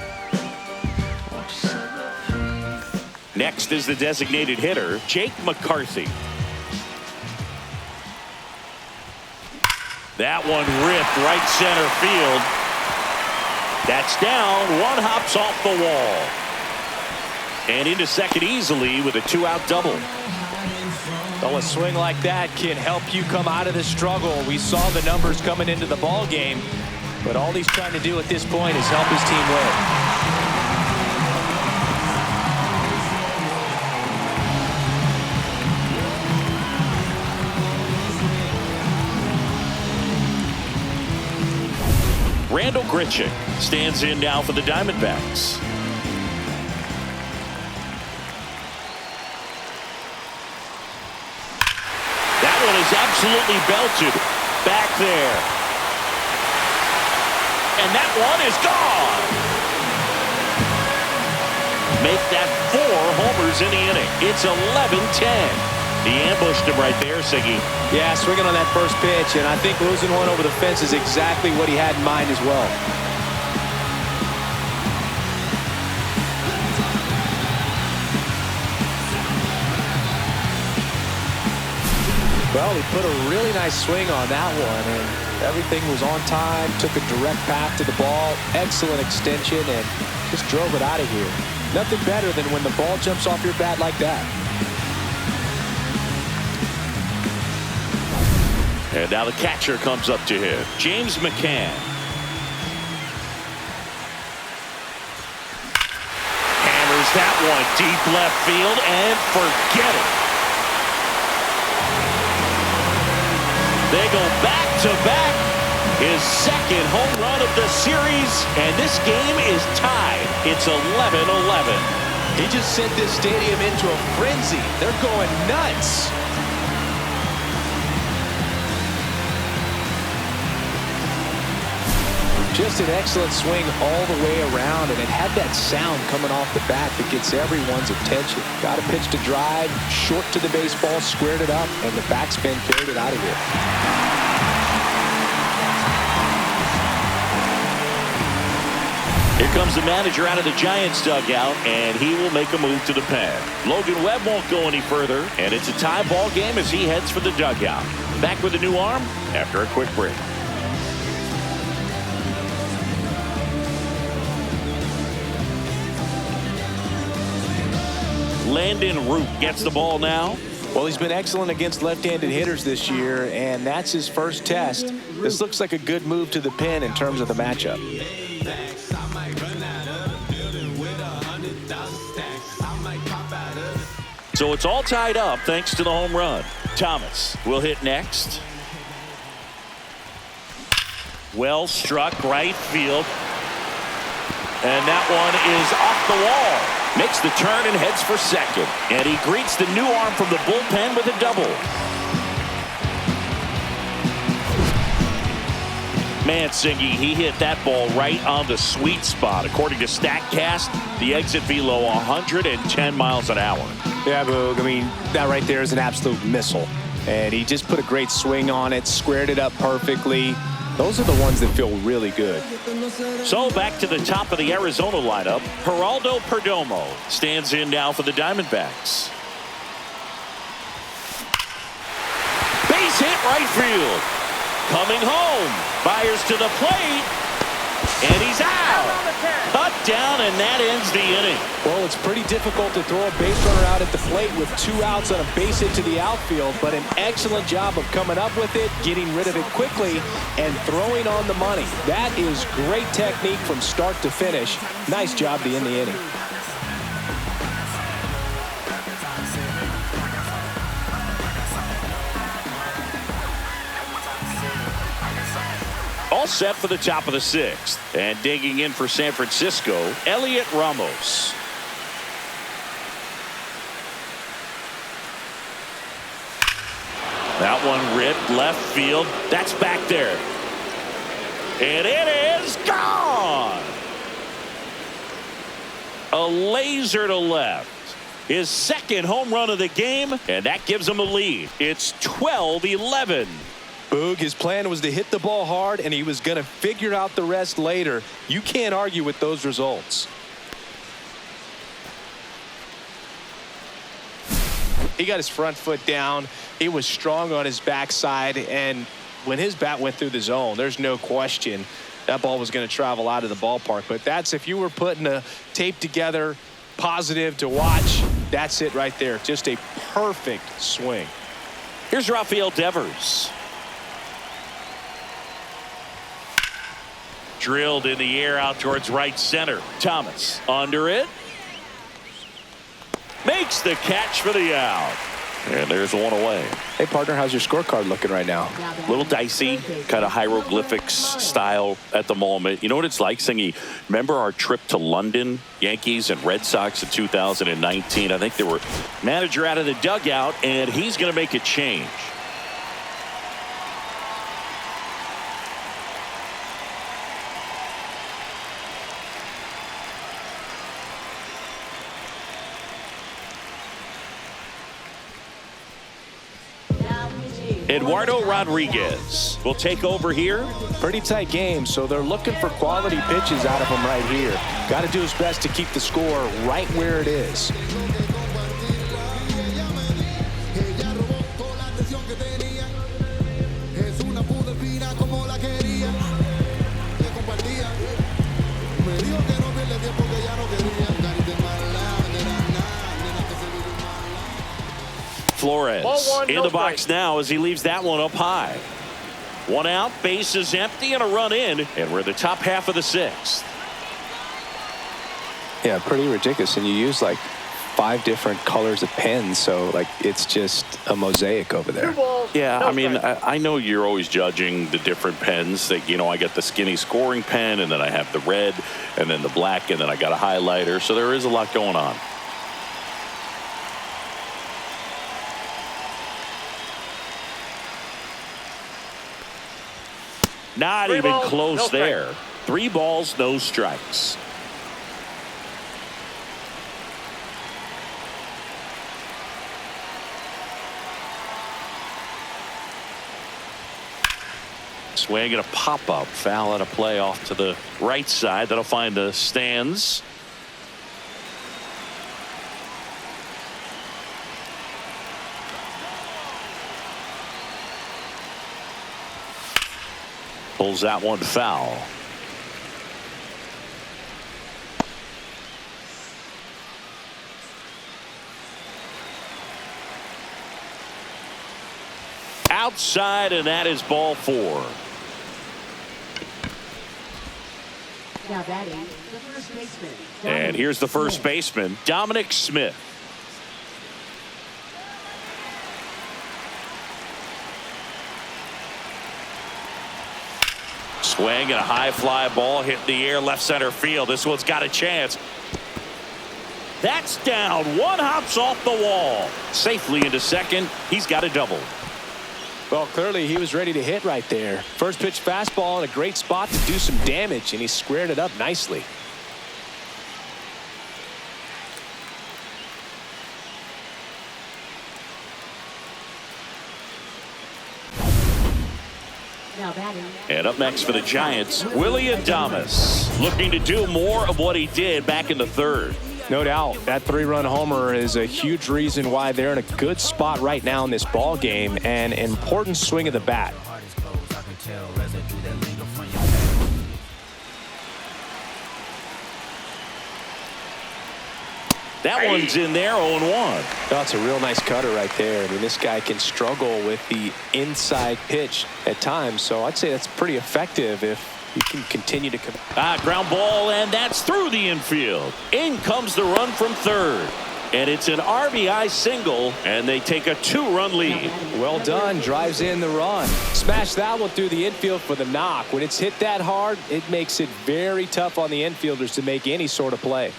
Next is the designated hitter, Jake McCarthy. That one ripped right center field. That's down. One hops off the wall. And into second easily with a 2-out double. Oh, a swing like that can help you come out of the struggle. We saw the numbers coming into the ball game, but all he's trying to do at this point is help his team win. Randall Grichuk stands in now for the Diamondbacks. That one is absolutely belted back there. and that one is gone. Make that 4 homers in the inning. It's 11-10. He ambushed him right there, Siggy. Yeah, swinging on that first pitch, and I think losing one over the fence is exactly what he had in mind as well. Well, he put a really nice swing on that one, and everything was on time, took a direct path to the ball, excellent extension, and just drove it out of here. Nothing better than when the ball jumps off your bat like that. And now the catcher comes up to him, James McCann. Hammers that one deep left field and forget it. They go back-to-back. His second home run of the series, and this game is tied. It's 11-11. He just sent this stadium into a frenzy. They're going nuts. Just an excellent swing all the way around, and it had that sound coming off the bat that gets everyone's attention. Got a pitch to drive, short to the baseball, squared it up, and the backspin carried it out of here. Here comes the manager out of the Giants dugout, and he will make a move to the pen. Logan Webb won't go any further, and it's a tie ball game as he heads for the dugout. Back with a new arm after a quick break. Landon Root gets the ball now. Well, he's been excellent against left-handed hitters this year, and that's his first test. This looks like a good move to the pen in terms of the matchup. So it's all tied up thanks to the home run. Thomas will hit next. Well struck right field. And that one is off the wall. Makes the turn and heads for second. And he greets the new arm from the bullpen with a double. Man, Singy, he hit that ball right on the sweet spot. According to StatCast, the exit velo 110 miles an hour. Yeah, Boog, I mean, that right there is an absolute missile. And he just put a great swing on it, squared it up perfectly. Those are the ones that feel really good. So back to the top of the Arizona lineup. Geraldo Perdomo stands in now for the Diamondbacks. Base hit right field. Coming home. Fires to the plate. And he's out. Cut down, and that ends the inning. Well, it's pretty difficult to throw a base runner out at the plate with 2 outs on a base hit to the outfield, but an excellent job of coming up with it, getting rid of it quickly, and throwing on the money. That is great technique from start to finish. Nice job to end the inning. All set for the top of the 6th. And digging in for San Francisco, Elliot Ramos. That one ripped left field. That's back there. And it is gone. A laser to left. His second home run of the game, and that gives him a lead. It's 12-11. Boog, his plan was to hit the ball hard, and he was going to figure out the rest later. You can't argue with those results. He got his front foot down. He was strong on his backside, and when his bat went through the zone, there's no question that ball was going to travel out of the ballpark. But that's, if you were putting a tape together, positive to watch, that's it right there. Just a perfect swing. Here's Rafael Devers. Drilled in the air out towards right center. Thomas under it. Makes the catch for the out. And there's one away. Hey, partner, how's your scorecard looking right now? A little dicey, kind of hieroglyphics style at the moment. You know what it's like, Singy? Remember our trip to London, Yankees and Red Sox in 2019? I think they were manager out of the dugout, and he's going to make a change. Eduardo Rodriguez will take over here. Pretty tight game, so they're looking for quality pitches out of him right here. Got to do his best to keep the score right where it is. Flores Ball 1, in no the box strike. now as he leaves that one up high. One out, base is empty, and a run in, and we're in the top half of the sixth. Yeah, pretty ridiculous. And you use like 5 different colors of pens, so like it's just a mosaic over 2 there. balls. Yeah, no I mean, strikes. I know you're always judging the different pens. That, you know, I got the skinny scoring pen, and then I have the red, and then the black, and then I got a highlighter. So there is a lot going on. Not 3 even balls, close no there. strikes. 3 balls, no strikes. Swing and a pop-up. Foul at a play off to the right side. That'll find the stands. Pulls that one foul. Outside, and that is ball 4. Now batting, the first baseman. And here's the first baseman, Dominic Smith. Swing and a high fly ball hit the air left center field. This one's got a chance. That's down. One hops off the wall. Safely into second. He's got a double. Well, clearly he was ready to hit right there. First pitch fastball in a great spot to do some damage, and he squared it up nicely. Now batting. And up next for the Giants, Willie Adames, looking to do more of what he did back in the third. No doubt, that 3-run homer is a huge reason why they're in a good spot right now in this ball game, and an important swing of the bat. That one's in there, 0-1. That's a real nice cutter right there. I mean, this guy can struggle with the inside pitch at times, so I'd say that's pretty effective if he can continue to come. Ground ball, and that's through the infield. In comes the run from third. And it's an RBI single, and they take a 2-run lead. Well done, drives in the run. Smash that one through the infield for the knock. When it's hit that hard, it makes it very tough on the infielders to make any sort of play.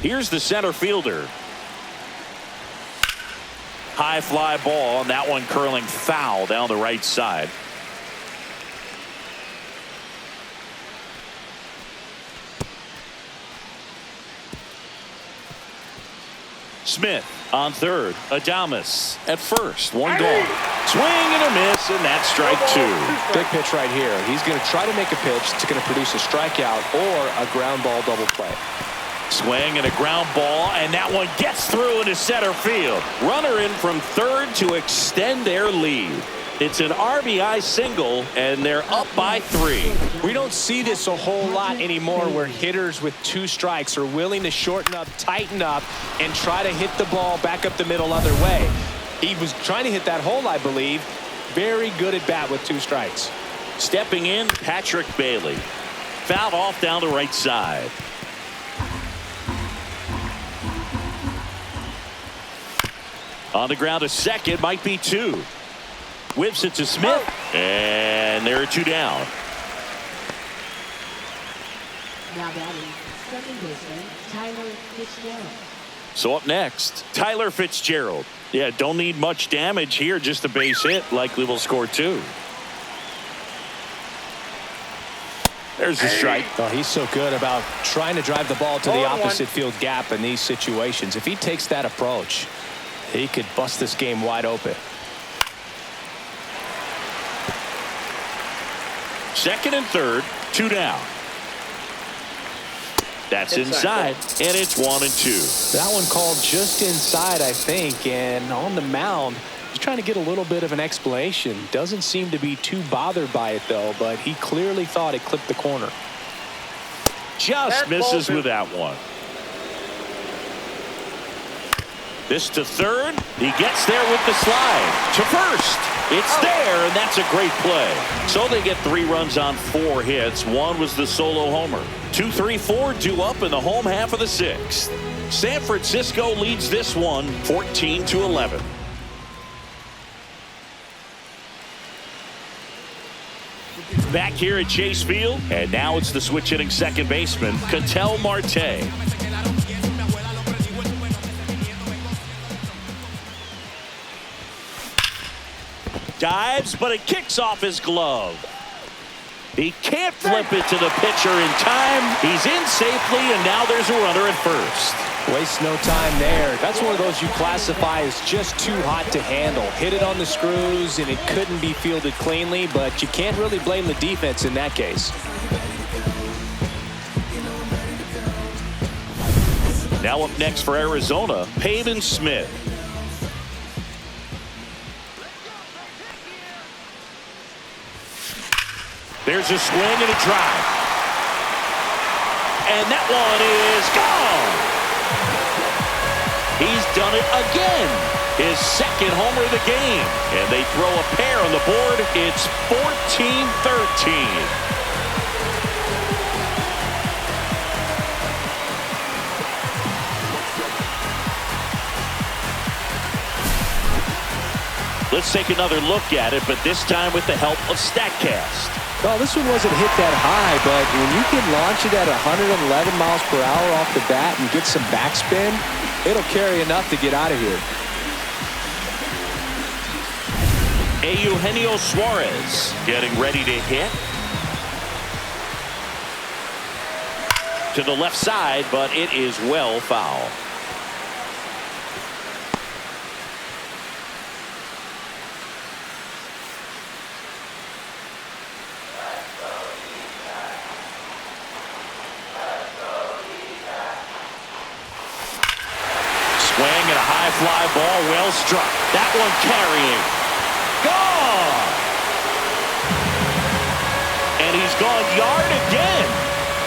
Here's the center fielder. High fly ball, and that one curling foul down the right side. Smith on third. Adames at first. One gone. Swing and a miss, and that's strike 2. Big pitch right here. He's going to try to make a pitch that's going to produce a strikeout or a ground ball double play. Swing and a ground ball, and that one gets through into center field. Runner in from third to extend their lead. It's an RBI single, and they're up by 3. We don't see this a whole lot anymore where hitters with 2 strikes are willing to shorten up, tighten up, and try to hit the ball back up the middle other way. He was trying to hit that hole, I believe. Very good at bat with 2 strikes. Stepping in, Patrick Bailey. Fouled off down the right side. On the ground to second, might be 2. Whips it to Smith, and there are 2 down. Now batting, second baseman, Tyler Fitzgerald. So up next, Tyler Fitzgerald. Yeah, don't need much damage here, just a base hit. Likely will score 2. There's a strike. Oh, he's so good about trying to drive the ball to the opposite field gap in these situations. If he takes that approach, he could bust this game wide open. Second and third, 2 down. That's inside, and it's 1-2. That one called just inside, I think, and on the mound, he's trying to get a little bit of an explanation. Doesn't seem to be too bothered by it, though, but he clearly thought it clipped the corner. Just misses with that one. This to third. He gets there with the slide. To first. It's there, and that's a great play. So they get 3 runs on 4 hits. One was the solo homer. 2, 3, 4 due up in the home half of the 6th. San Francisco leads this one 14-11. Back here at Chase Field, and now it's the switch hitting second baseman, Ketel Marte. Dives, but it kicks off his glove. He can't flip it to the pitcher in time. He's in safely, and now there's a runner at first. Waste no time there. That's one of those you classify as just too hot to handle. Hit it on the screws, and it couldn't be fielded cleanly, but you can't really blame the defense in that case. Now up next for Arizona, Hayden Smith. There's a swing and a drive. And that one is gone. He's done it again. His second homer of the game. And they throw a pair on the board. It's 14-13. Let's take another look at it, but this time with the help of StatCast. Well, this one wasn't hit that high, but when you can launch it at 111 miles per hour off the bat and get some backspin, it'll carry enough to get out of here. Eugenio Suarez getting ready to hit. To the left side, but it is well foul. Swing and a high fly ball, well struck. That one carrying. Gone! And he's gone yard again.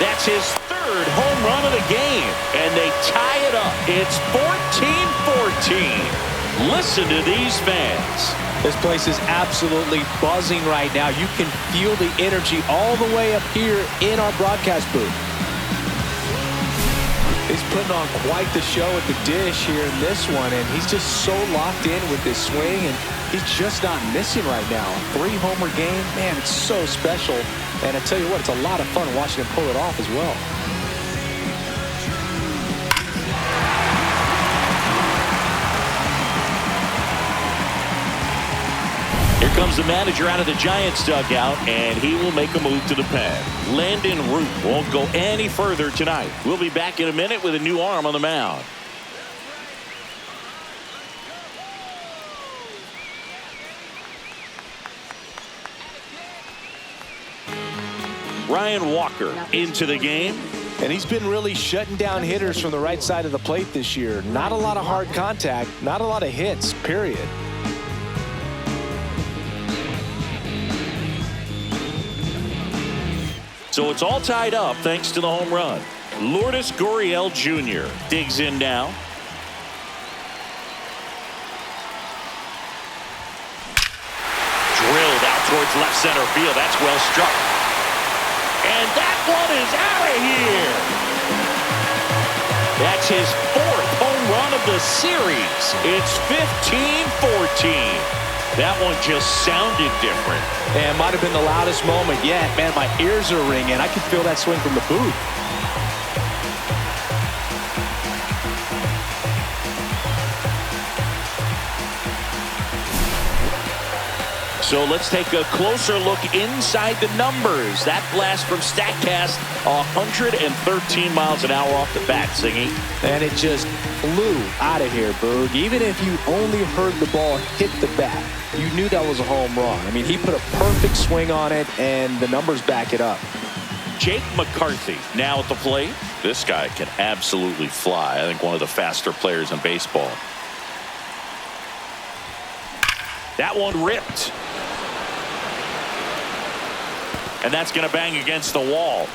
That's his third home run of the game. And they tie it up. It's 14-14. Listen to these fans. This place is absolutely buzzing right now. You can feel the energy all the way up here in our broadcast booth. He's putting on quite the show at the dish here in this one, and he's just so locked in with this swing, and he's just not missing right now. A 3-homer game, man, it's so special. And I tell you what, it's a lot of fun watching him pull it off as well. Here comes the manager out of the Giants dugout, and he will make a move to the pen. Landon Root won't go any further tonight. We'll be back in a minute with a new arm on the mound. Ryan Walker into the game. And he's been really shutting down hitters from the right side of the plate this year. Not a lot of hard contact, not a lot of hits, period. So it's all tied up thanks to the home run. Lourdes Gurriel Jr. digs in now. Drilled out towards left center field. That's well struck. And that one is out of here. That's his 4th home run of the series. It's 15-14. That one just sounded different. And it might have been the loudest moment yet. Man, my ears are ringing. I can feel that swing from the booth. So let's take a closer look inside the numbers. That blast from StatCast, 113 miles an hour off the bat, Singy. And it just flew out of here, Boog. Even if you only heard the ball hit the bat, you knew that was a home run. I mean, he put a perfect swing on it, and the numbers back it up. Jake McCarthy now at the plate. This guy can absolutely fly. I think one of the faster players in baseball. That one ripped. And that's going to bang against the wall.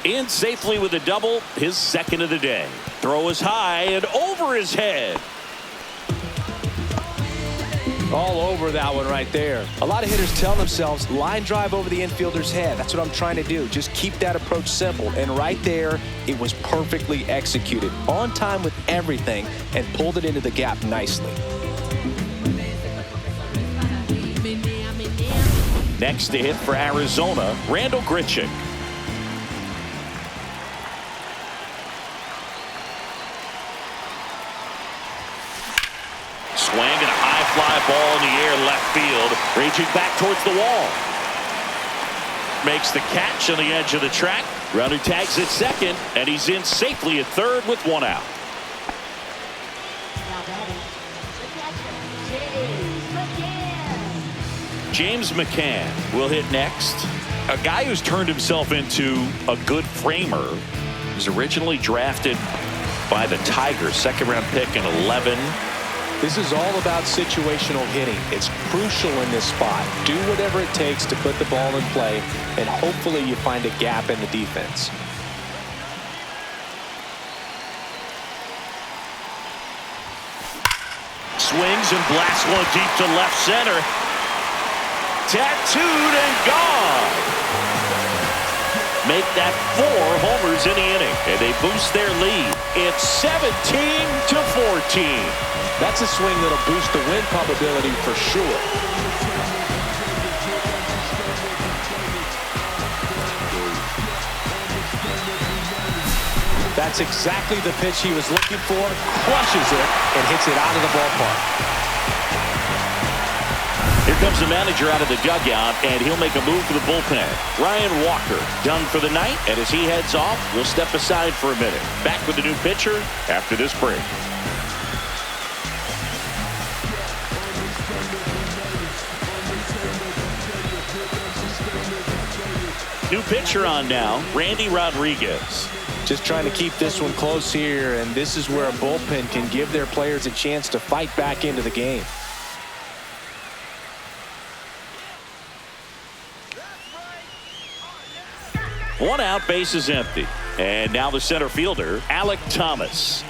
In safely with a double, his second of the day. Throw is high and over his head. All over that one right there. A lot of hitters tell themselves, line drive over the infielder's head. That's what I'm trying to do. Just keep that approach simple. And right there, it was perfectly executed. On time with everything and pulled it into the gap nicely. Next to hit for Arizona, Randall Grichuk. Swing and a high fly ball in the air left field, reaching back towards the wall. Makes the catch on the edge of the track. Runner tags at second, and he's in safely at third with one out. Now batting, the catcher, James McCann. James McCann will hit next. A guy who's turned himself into a good framer. He was originally drafted by the Tigers, second-round pick in 11. This is all about situational hitting. It's crucial in this spot. Do whatever it takes to put the ball in play, and hopefully you find a gap in the defense. Swings and blasts one deep to left center. Tattooed and gone. Make that 4 homers in the inning, and they boost their lead. It's 17-14. That's a swing that'll boost the win probability for sure. That's exactly the pitch he was looking for. Crushes it and hits it out of the ballpark. Here comes the manager out of the dugout, and he'll make a move for the bullpen. Ryan Walker done for the night, and as he heads off, we'll step aside for a minute. Back with the new pitcher after this break. New pitcher on now, Randy Rodriguez. Just trying to keep this one close here, and this is where a bullpen can give their players a chance to fight back into the game. One out, base is empty. And now the center fielder, Alec Thomas.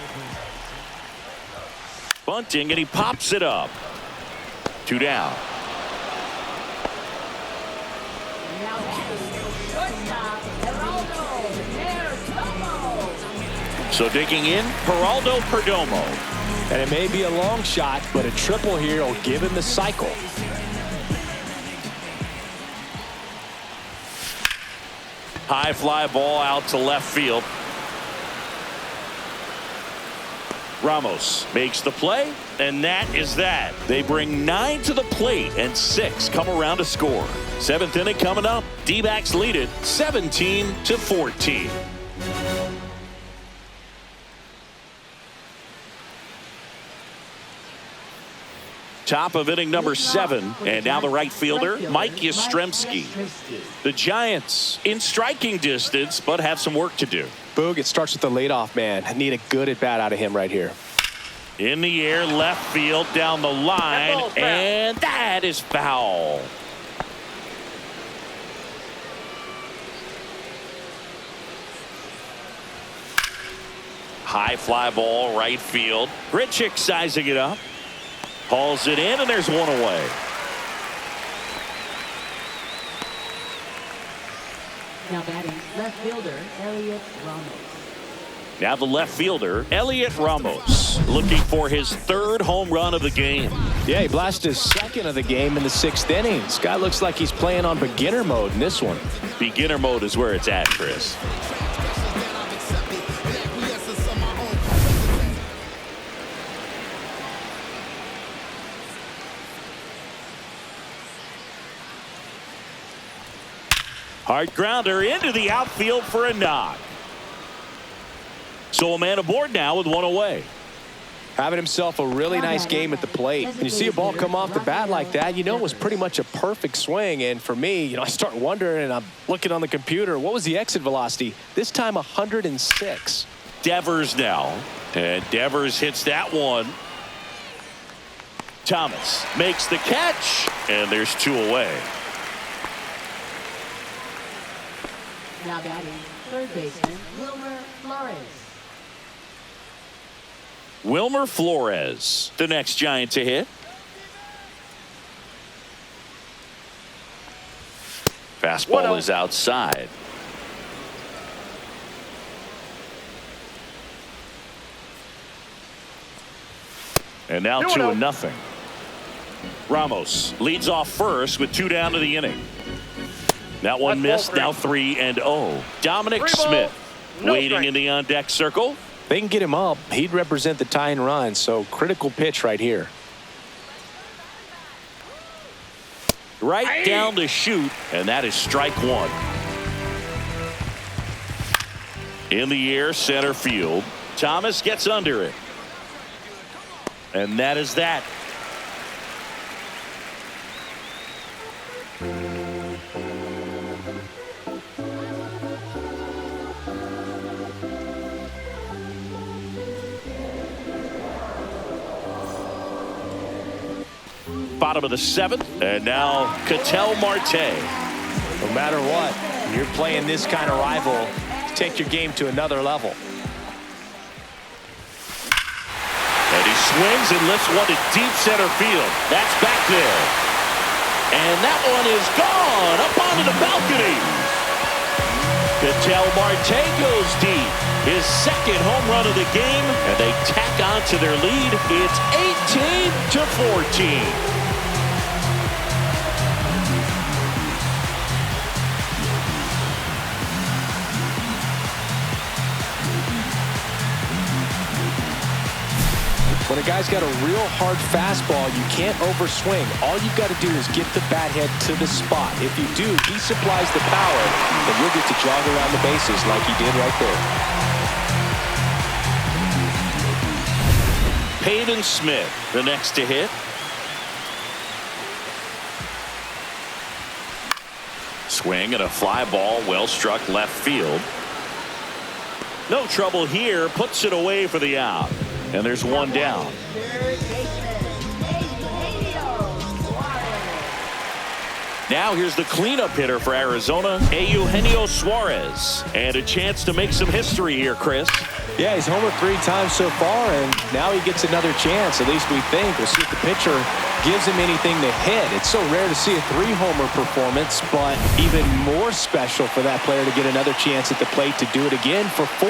Bunting, and he pops it up. 2 down. Now batting, shortstop, Perdomo. So digging in, Geraldo Perdomo. And it may be a long shot, but a triple here will give him the cycle. High fly ball out to left field. Ramos makes the play, and that is that. They bring 9 to the plate, and 6 come around to score. 7th inning coming up. D-backs lead it 17-14. Top of inning number 7, and now the right fielder, Mike Yastrzemski. The Giants in striking distance, but have some work to do. Boog, it starts with the leadoff man. I need a good at-bat out of him right here. In the air, left field, down the line, and that is foul. High fly ball, right field. Grichuk sizing it up. Hauls it in, and there's one away. Now batting, left fielder, Elliot Ramos. Now the left fielder, Elliot Ramos, looking for his 3rd home run of the game. Yeah, he blasted his 2nd of the game in the 6th inning. This guy looks like he's playing on beginner mode in this one. Beginner mode is where it's at, Chris. Hard grounder into the outfield for a knock. So a man aboard now with one away. Having himself a really nice game at the plate. When you see a ball come off the bat like that, you know it was pretty much a perfect swing. And for me, I start wondering, and I'm looking on the computer, what was the exit velocity? This time 106. Devers now. And Devers hits that one. Thomas makes the catch. And there's two away. Now batting, third baseman, Wilmer Flores. Wilmer Flores, the next Giant to hit. Fastball is outside. And now 2-0. Ramos leads off first with 2 down to the inning. That one missed. Now 3-0. Dominic Smith waiting in the on-deck circle. They can get him up. He'd represent the tying run, so critical pitch right here. Right down the chute, and that is strike one. In the air, center field. Thomas gets under it. And that is that. Bottom of the 7th, and now Ketel Marte. No matter what, you're playing this kind of rival, take your game to another level. And he swings and lifts one to deep center field. That's back there. And that one is gone up onto the balcony. Ketel Marte goes deep. His second home run of the game, and they tack on to their lead. It's 18-14. When a guy's got a real hard fastball, you can't overswing. All you've got to do is get the bat head to the spot. If you do, he supplies the power, and you'll get to jog around the bases like he did right there. Hayden Smith, the next to hit. Swing and a fly ball, well struck left field. No trouble here, puts it away for the out. And there's one down. Now here's the cleanup hitter for Arizona, Eugenio Suarez. And a chance to make some history here, Chris. Yeah, he's homered 3 times so far, and now he gets another chance, at least we think. We'll see if the pitcher gives him anything to hit. It's so rare to see a 3-homer performance, but even more special for that player to get another chance at the plate to do it again for 4.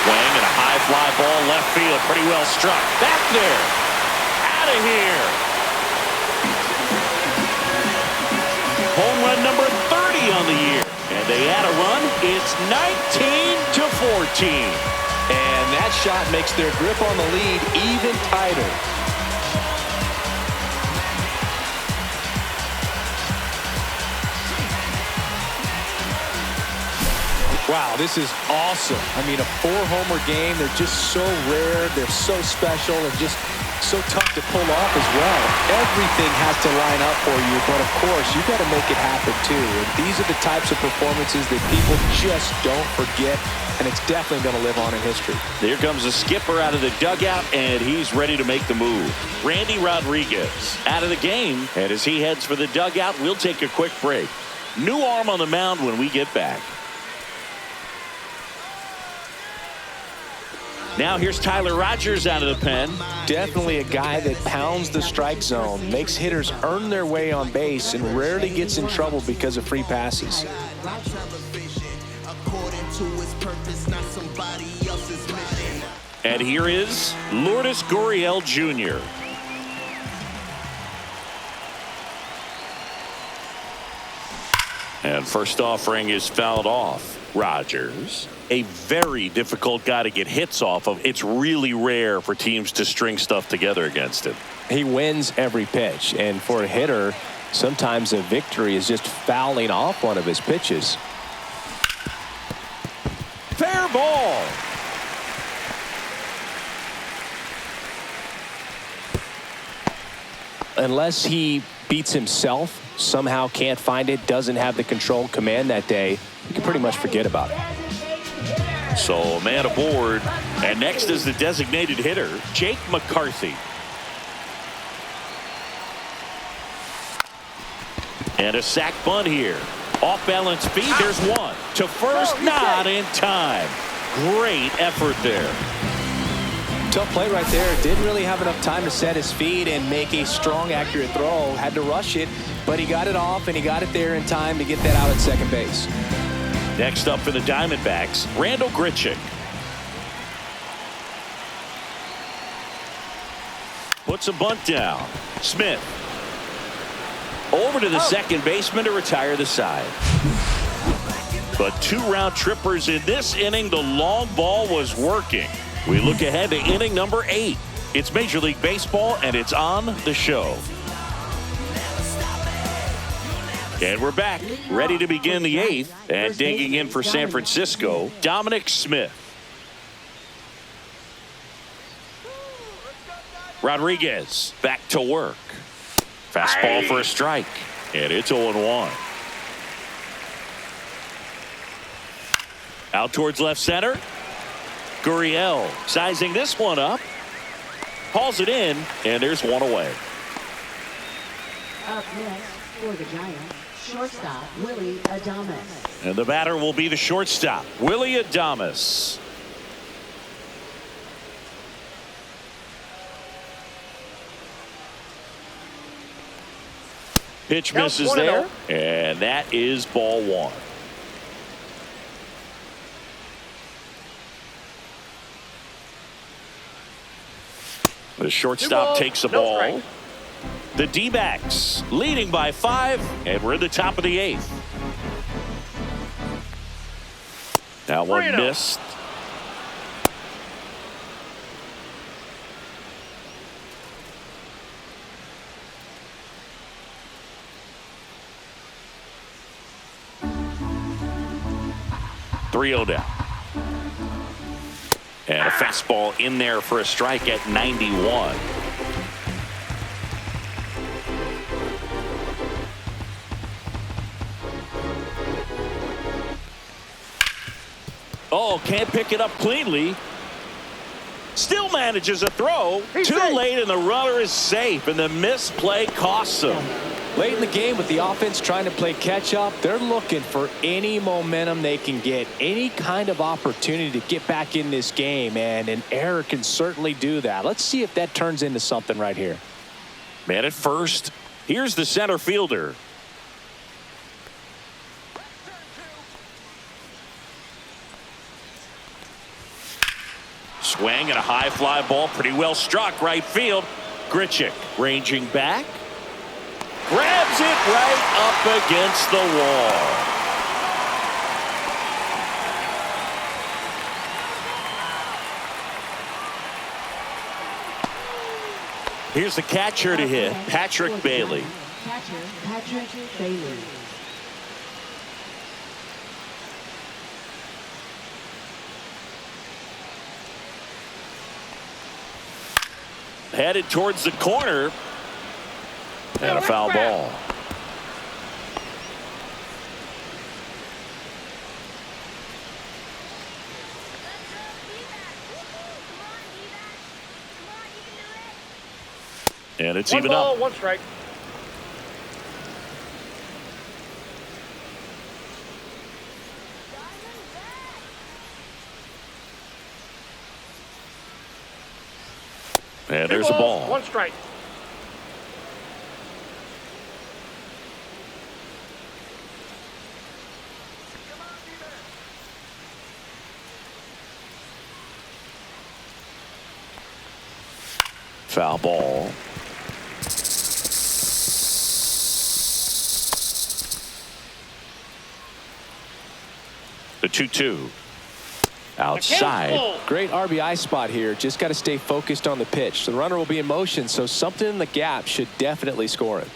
Swing and a high fly ball left field, pretty well struck. Back there, out of here. Home run number 30 on the year, and they add a run. It's 19-14, and that shot makes their grip on the lead even tighter. Wow, this is awesome. I mean, a 4-homer game. They're just so rare. They're so special and just so tough to pull off as well. Everything has to line up for you, but of course, you got to make it happen too. And these are the types of performances that people just don't forget, and it's definitely going to live on in history. Here comes the skipper out of the dugout, and he's ready to make the move. Randy Rodriguez out of the game, and as he heads for the dugout, we'll take a quick break. New arm on the mound when we get back. Now here's Tyler Rogers out of the pen. Definitely a guy that pounds the strike zone, makes hitters earn their way on base, and rarely gets in trouble because of free passes. And here is Lourdes Gurriel Jr. And first offering is fouled off. Rogers, a very difficult guy to get hits off of. It's really rare for teams to string stuff together against him. He wins every pitch, and for a hitter, Sometimes a victory is just fouling off one of his pitches. Fair ball. Unless he beats himself, somehow can't find it, doesn't have the control command that day, you can pretty much forget about it. So a man aboard, and next is the designated hitter, Jake McCarthy. And a sac bunt here. Off balance feed, there's one. To first, not in time. Great effort there. Tough play right there. Didn't really have enough time to set his feet and make a strong, accurate throw. Had to rush it, but he got it off, and he got it there in time to get that out at second base. Next up for the Diamondbacks, Randall Grichuk. Puts a bunt down. Smith. Over to the second baseman to retire the side. But 2 round trippers in this inning. The long ball was working. We look ahead to inning number 8. It's Major League Baseball, and it's on the show. And we're back, ready to begin the 8th. And digging in for San Francisco, Dominic Smith. Rodriguez back to work. Fastball for a strike. And it's 0-1. Out towards left center. Gurriel sizing this one up. Hauls it in, and there's one away. Up next for the Giants, shortstop Willie Adames. And the batter will be the shortstop, Willie Adames. Pitch misses there, and that is ball 1. The shortstop takes the ball. The D-backs leading by 5, and we're in the top of the 8th. That one missed. Three-0 down. And a fastball in there for a strike at 91. Oh, can't pick it up cleanly. Still manages a throw. Too late, and the runner is safe, and the misplay costs him. Late in the game with the offense trying to play catch up, they're looking for any momentum they can get, any kind of opportunity to get back in this game, and an error can certainly do that. Let's see if that turns into something right here. Man at first. Here's the center fielder. Swing and a high fly ball, pretty well struck right field. Grichuk ranging back. Grabs it right up against the wall. Here's the catcher to hit, Patrick Bailey. Catcher Patrick Bailey. Headed towards the corner. And a foul ball. And it's even up. 1 strike. And there's a ball. 1 strike. Foul ball. The 2-2. Outside. Great RBI spot here. Just got to stay focused on the pitch. The runner will be in motion, so something in the gap should definitely score it.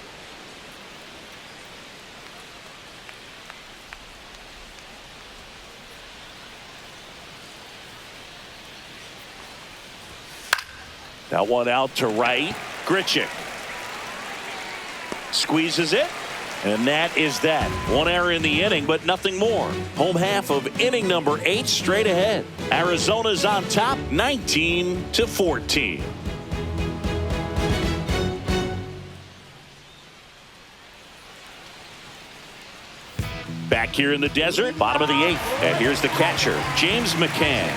That one out to right. Grichuk squeezes it. And that is that. One error in the inning, but nothing more. Home half of inning number 8 straight ahead. Arizona's on top, 19-14. Back here in the desert, bottom of the 8th. And here's the catcher, James McCann.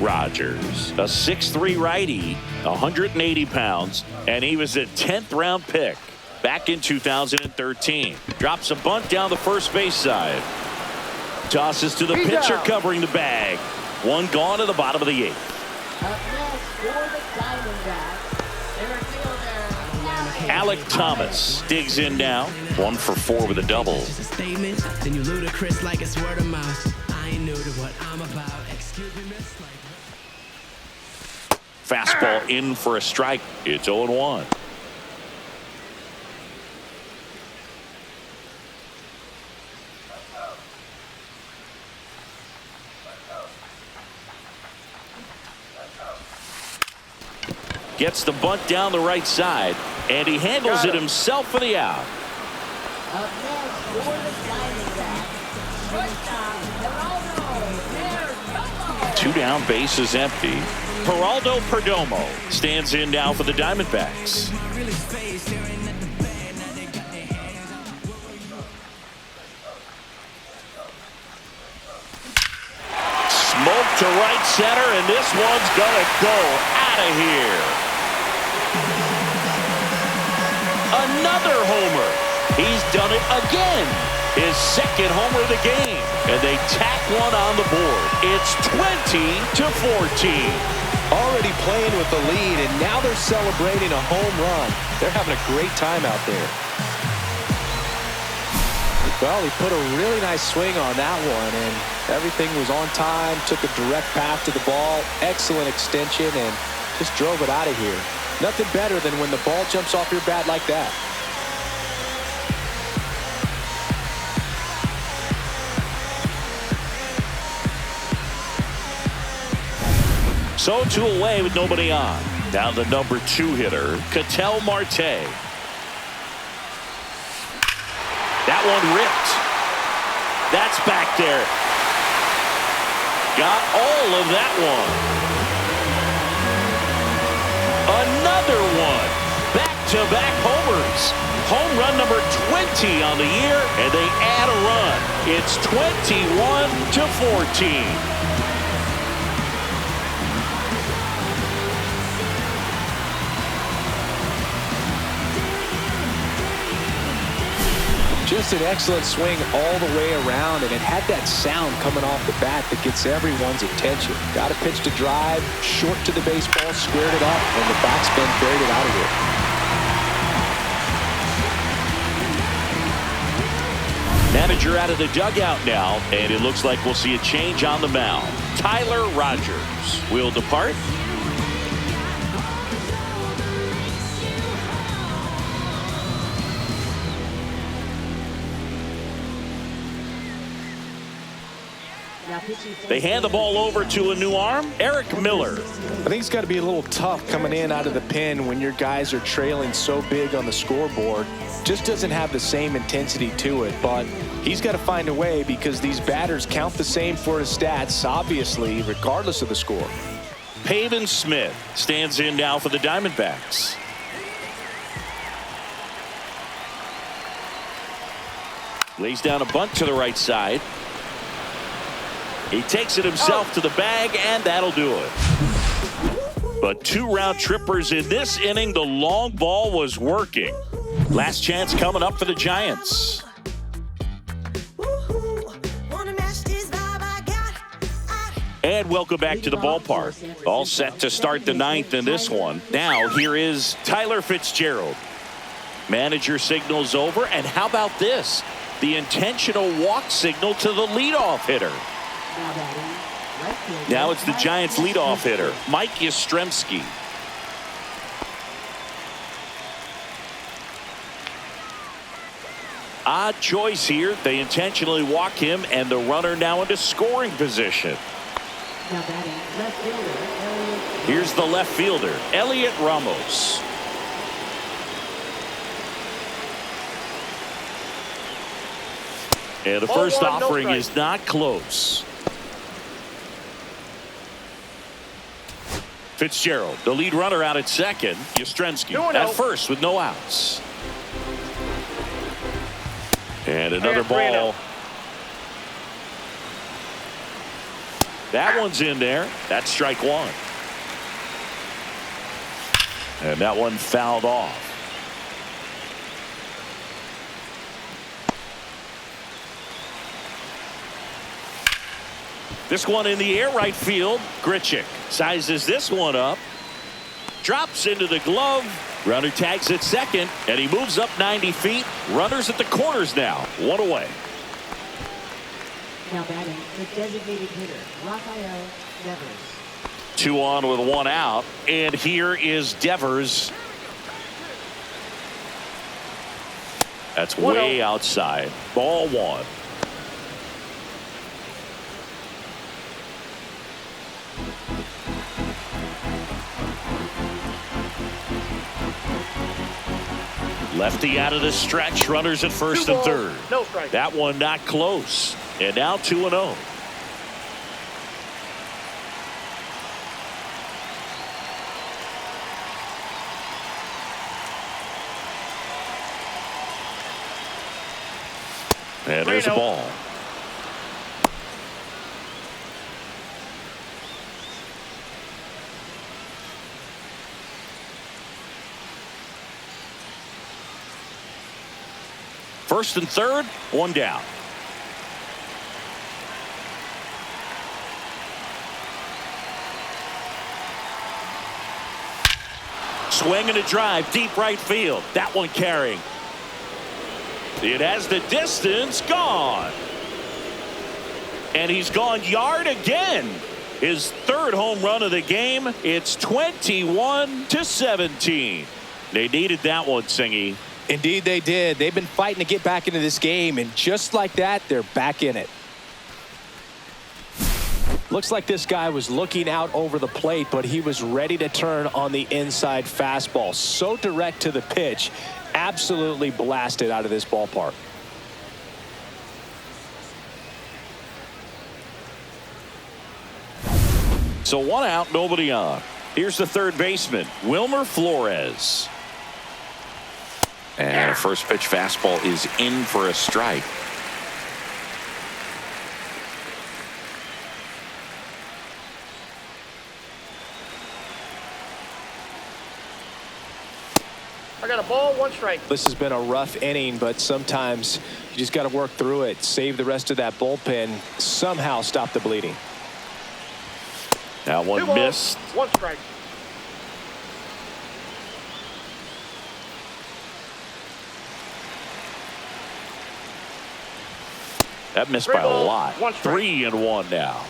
Rogers, a 6'3" righty, 180 pounds, and he was a 10th round pick back in 2013. Drops a bunt down the first base side. Tosses to the pitcher covering the bag. One gone to the bottom of the 8th. Up next for the Diamondbacks, center fielder, Alec Thomas digs in now. 1 for 4 with a double. Just a statement, then you ludicrous like it's word of mouth. I ain't new to what I'm about. Excuse me, miss. Fastball in for a strike. It's 0-1. Gets the bunt down the right side, and he handles it himself for the out. up next for the Diamondbacks, shortstop, Geraldo. 2 down, bases empty. Geraldo Perdomo stands in now for the Diamondbacks. Smoke to right center, and this one's gonna go out of here. Another homer. He's done it again. His second homer of the game, and they tack one on the board. It's 20-14. Already playing with the lead, and now they're celebrating a home run. They're having a great time out there. Well, he put a really nice swing on that one, and everything was on time. Took a direct path to the ball. Excellent extension, and just drove it out of here. Nothing better than when the ball jumps off your bat like that. So 2 away with nobody on. Now the number 2 hitter, Ketel Marte. That one ripped. That's back there. Got all of that one. Another one. Back-to-back homers. Home run number 20 on the year, and they add a run. It's 21-14. Just an excellent swing all the way around, and it had that sound coming off the bat that gets everyone's attention. Got a pitch to drive, short to the baseball, squared it up, and the backspin buried it out of here. Manager out of the dugout now, and it looks like we'll see a change on the mound. Tyler Rogers will depart. They hand the ball over to a new arm, Eric Miller. I think it's got to be a little tough coming in out of the pen when your guys are trailing so big on the scoreboard. Just doesn't have the same intensity to it, but he's got to find a way because these batters count the same for his stats, obviously, regardless of the score. Pavin Smith stands in now for the Diamondbacks. Lays down a bunt to the right side. He takes it himself to the bag, and that'll do it. But 2 round trippers in this inning. The long ball was working. Last chance coming up for the Giants. And welcome back to the ballpark. All set to start the 9th in this one. Now here is Tyler Fitzgerald. Manager signals over, and how about this? The intentional walk signal to the leadoff hitter. Now it's the Giants leadoff hitter, Mike Yastrzemski. Odd choice here. They intentionally walk him, and the runner now into scoring position. Now batting left fielder, Elliott. Here's the left fielder, Elliott Ramos. And the first offering is not close. Fitzgerald, the lead runner out at second. Yastrzemski at first with no outs. And another ball. That one's in there. That's strike one. And that one fouled off. This one in the air right field. Grichuk sizes this one up. Drops into the glove. Runner tags at second. And he moves up 90 feet. Runners at the corners now. One away. Now batting the designated hitter, Rafael Devers. 2 on with 1 out. And here is Devers. That's way outside. Ball 1. Lefty out of the stretch. Runners at first and third. No strike. That one not close. And now 2-0. And there's a ball. First and third, 1 down. Swing and a drive, deep right field. That one carrying. It has the distance, gone. And he's gone yard again. His 3rd home run of the game. It's 21-17. They needed that one, Singy. Indeed they did. They've been fighting to get back into this game, and just like that, they're back in it. Looks like this guy was looking out over the plate, but he was ready to turn on the inside fastball. So direct to the pitch, absolutely blasted out of this ballpark. So 1 out, nobody on. Here's the third baseman, Wilmer Flores. And a first pitch fastball is in for a strike. I got a ball, 1 strike. This has been a rough inning, but sometimes you just got to work through it, save the rest of that bullpen, somehow stop the bleeding. That one missed. 1 strike. That missed by a lot. 3-1 now.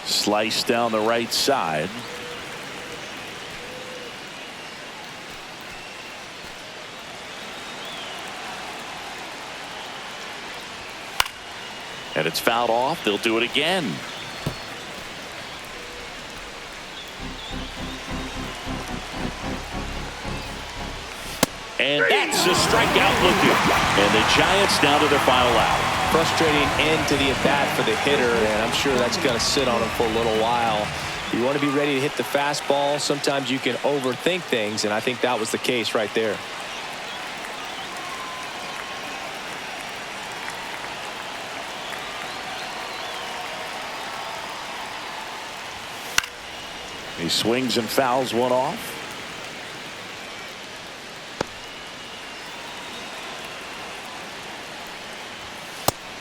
Slice down the right side. And it's fouled off. They'll do it again. And that's a strikeout looking. And the Giants down to their final out. Frustrating end to the at-bat for the hitter, and I'm sure that's going to sit on him for a little while. You want to be ready to hit the fastball. Sometimes you can overthink things, and I think that was the case right there. He swings and fouls one off.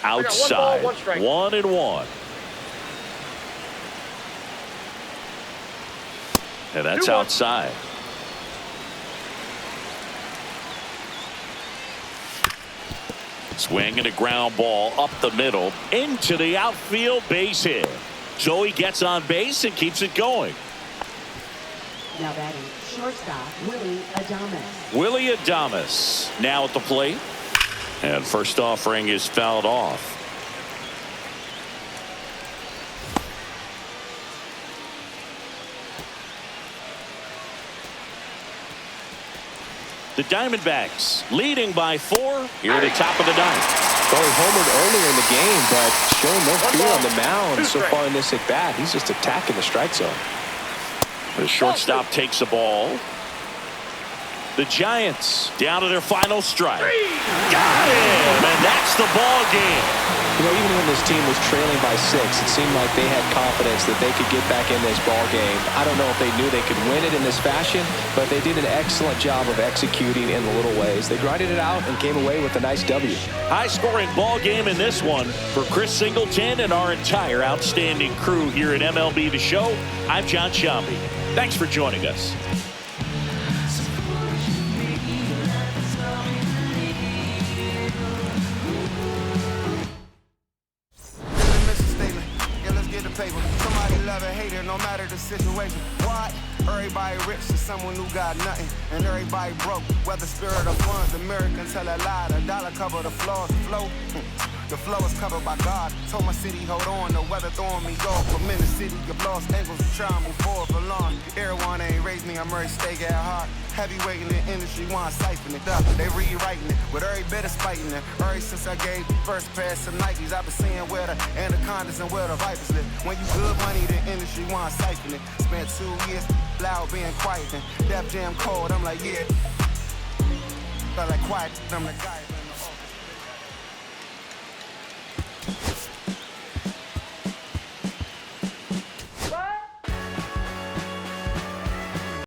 Outside, 1-1. And that's outside. Swing and a ground ball up the middle into the outfield, base hit. So he gets on base and keeps it going. Now batting shortstop, Willie Adames. Willie Adames now at the plate. And first offering is fouled off. The Diamondbacks leading by 4 here at the top of the ninth. Well, he homered earlier in the game, but showing no fear on the mound so far in this at-bat. He's just attacking the strike zone. The shortstop takes the ball. The Giants down to their final strike. Got him, and that's the ball game. You know, even when this team was trailing by 6, it seemed like they had confidence that they could get back in this ball game. I don't know if they knew they could win it in this fashion, but they did an excellent job of executing in the little ways. They grinded it out and came away with a nice W. High-scoring ball game in this one for Chris Singleton and our entire outstanding crew here at MLB The Show. I'm John Shambi. Thanks for joining us. Paper. Somebody love it, hate it, no matter the situation. What? Everybody rich is someone who got nothing, and everybody broke. Whether spirit or funds, Americans tell a lie. The dollar cover the flaws, the flow. The flow is covered by God. Told my city, hold on, the weather throwing me off. I'm in the city of lost angles, trying to move forward for long. Everyone ain't raised me, I'm ready to stay at heart. Heavyweight in the industry, want to siphon it up. They rewriting it, with every bit of spiting it. Ever since I gave the first pass of Nikes, I've been seeing where the anacondas and where the vipers live. When you good money, the industry want to siphon it. Spent 2 years loud being quiet, and Def Jam cold, I'm like, yeah. Felt like quiet, I'm the guy.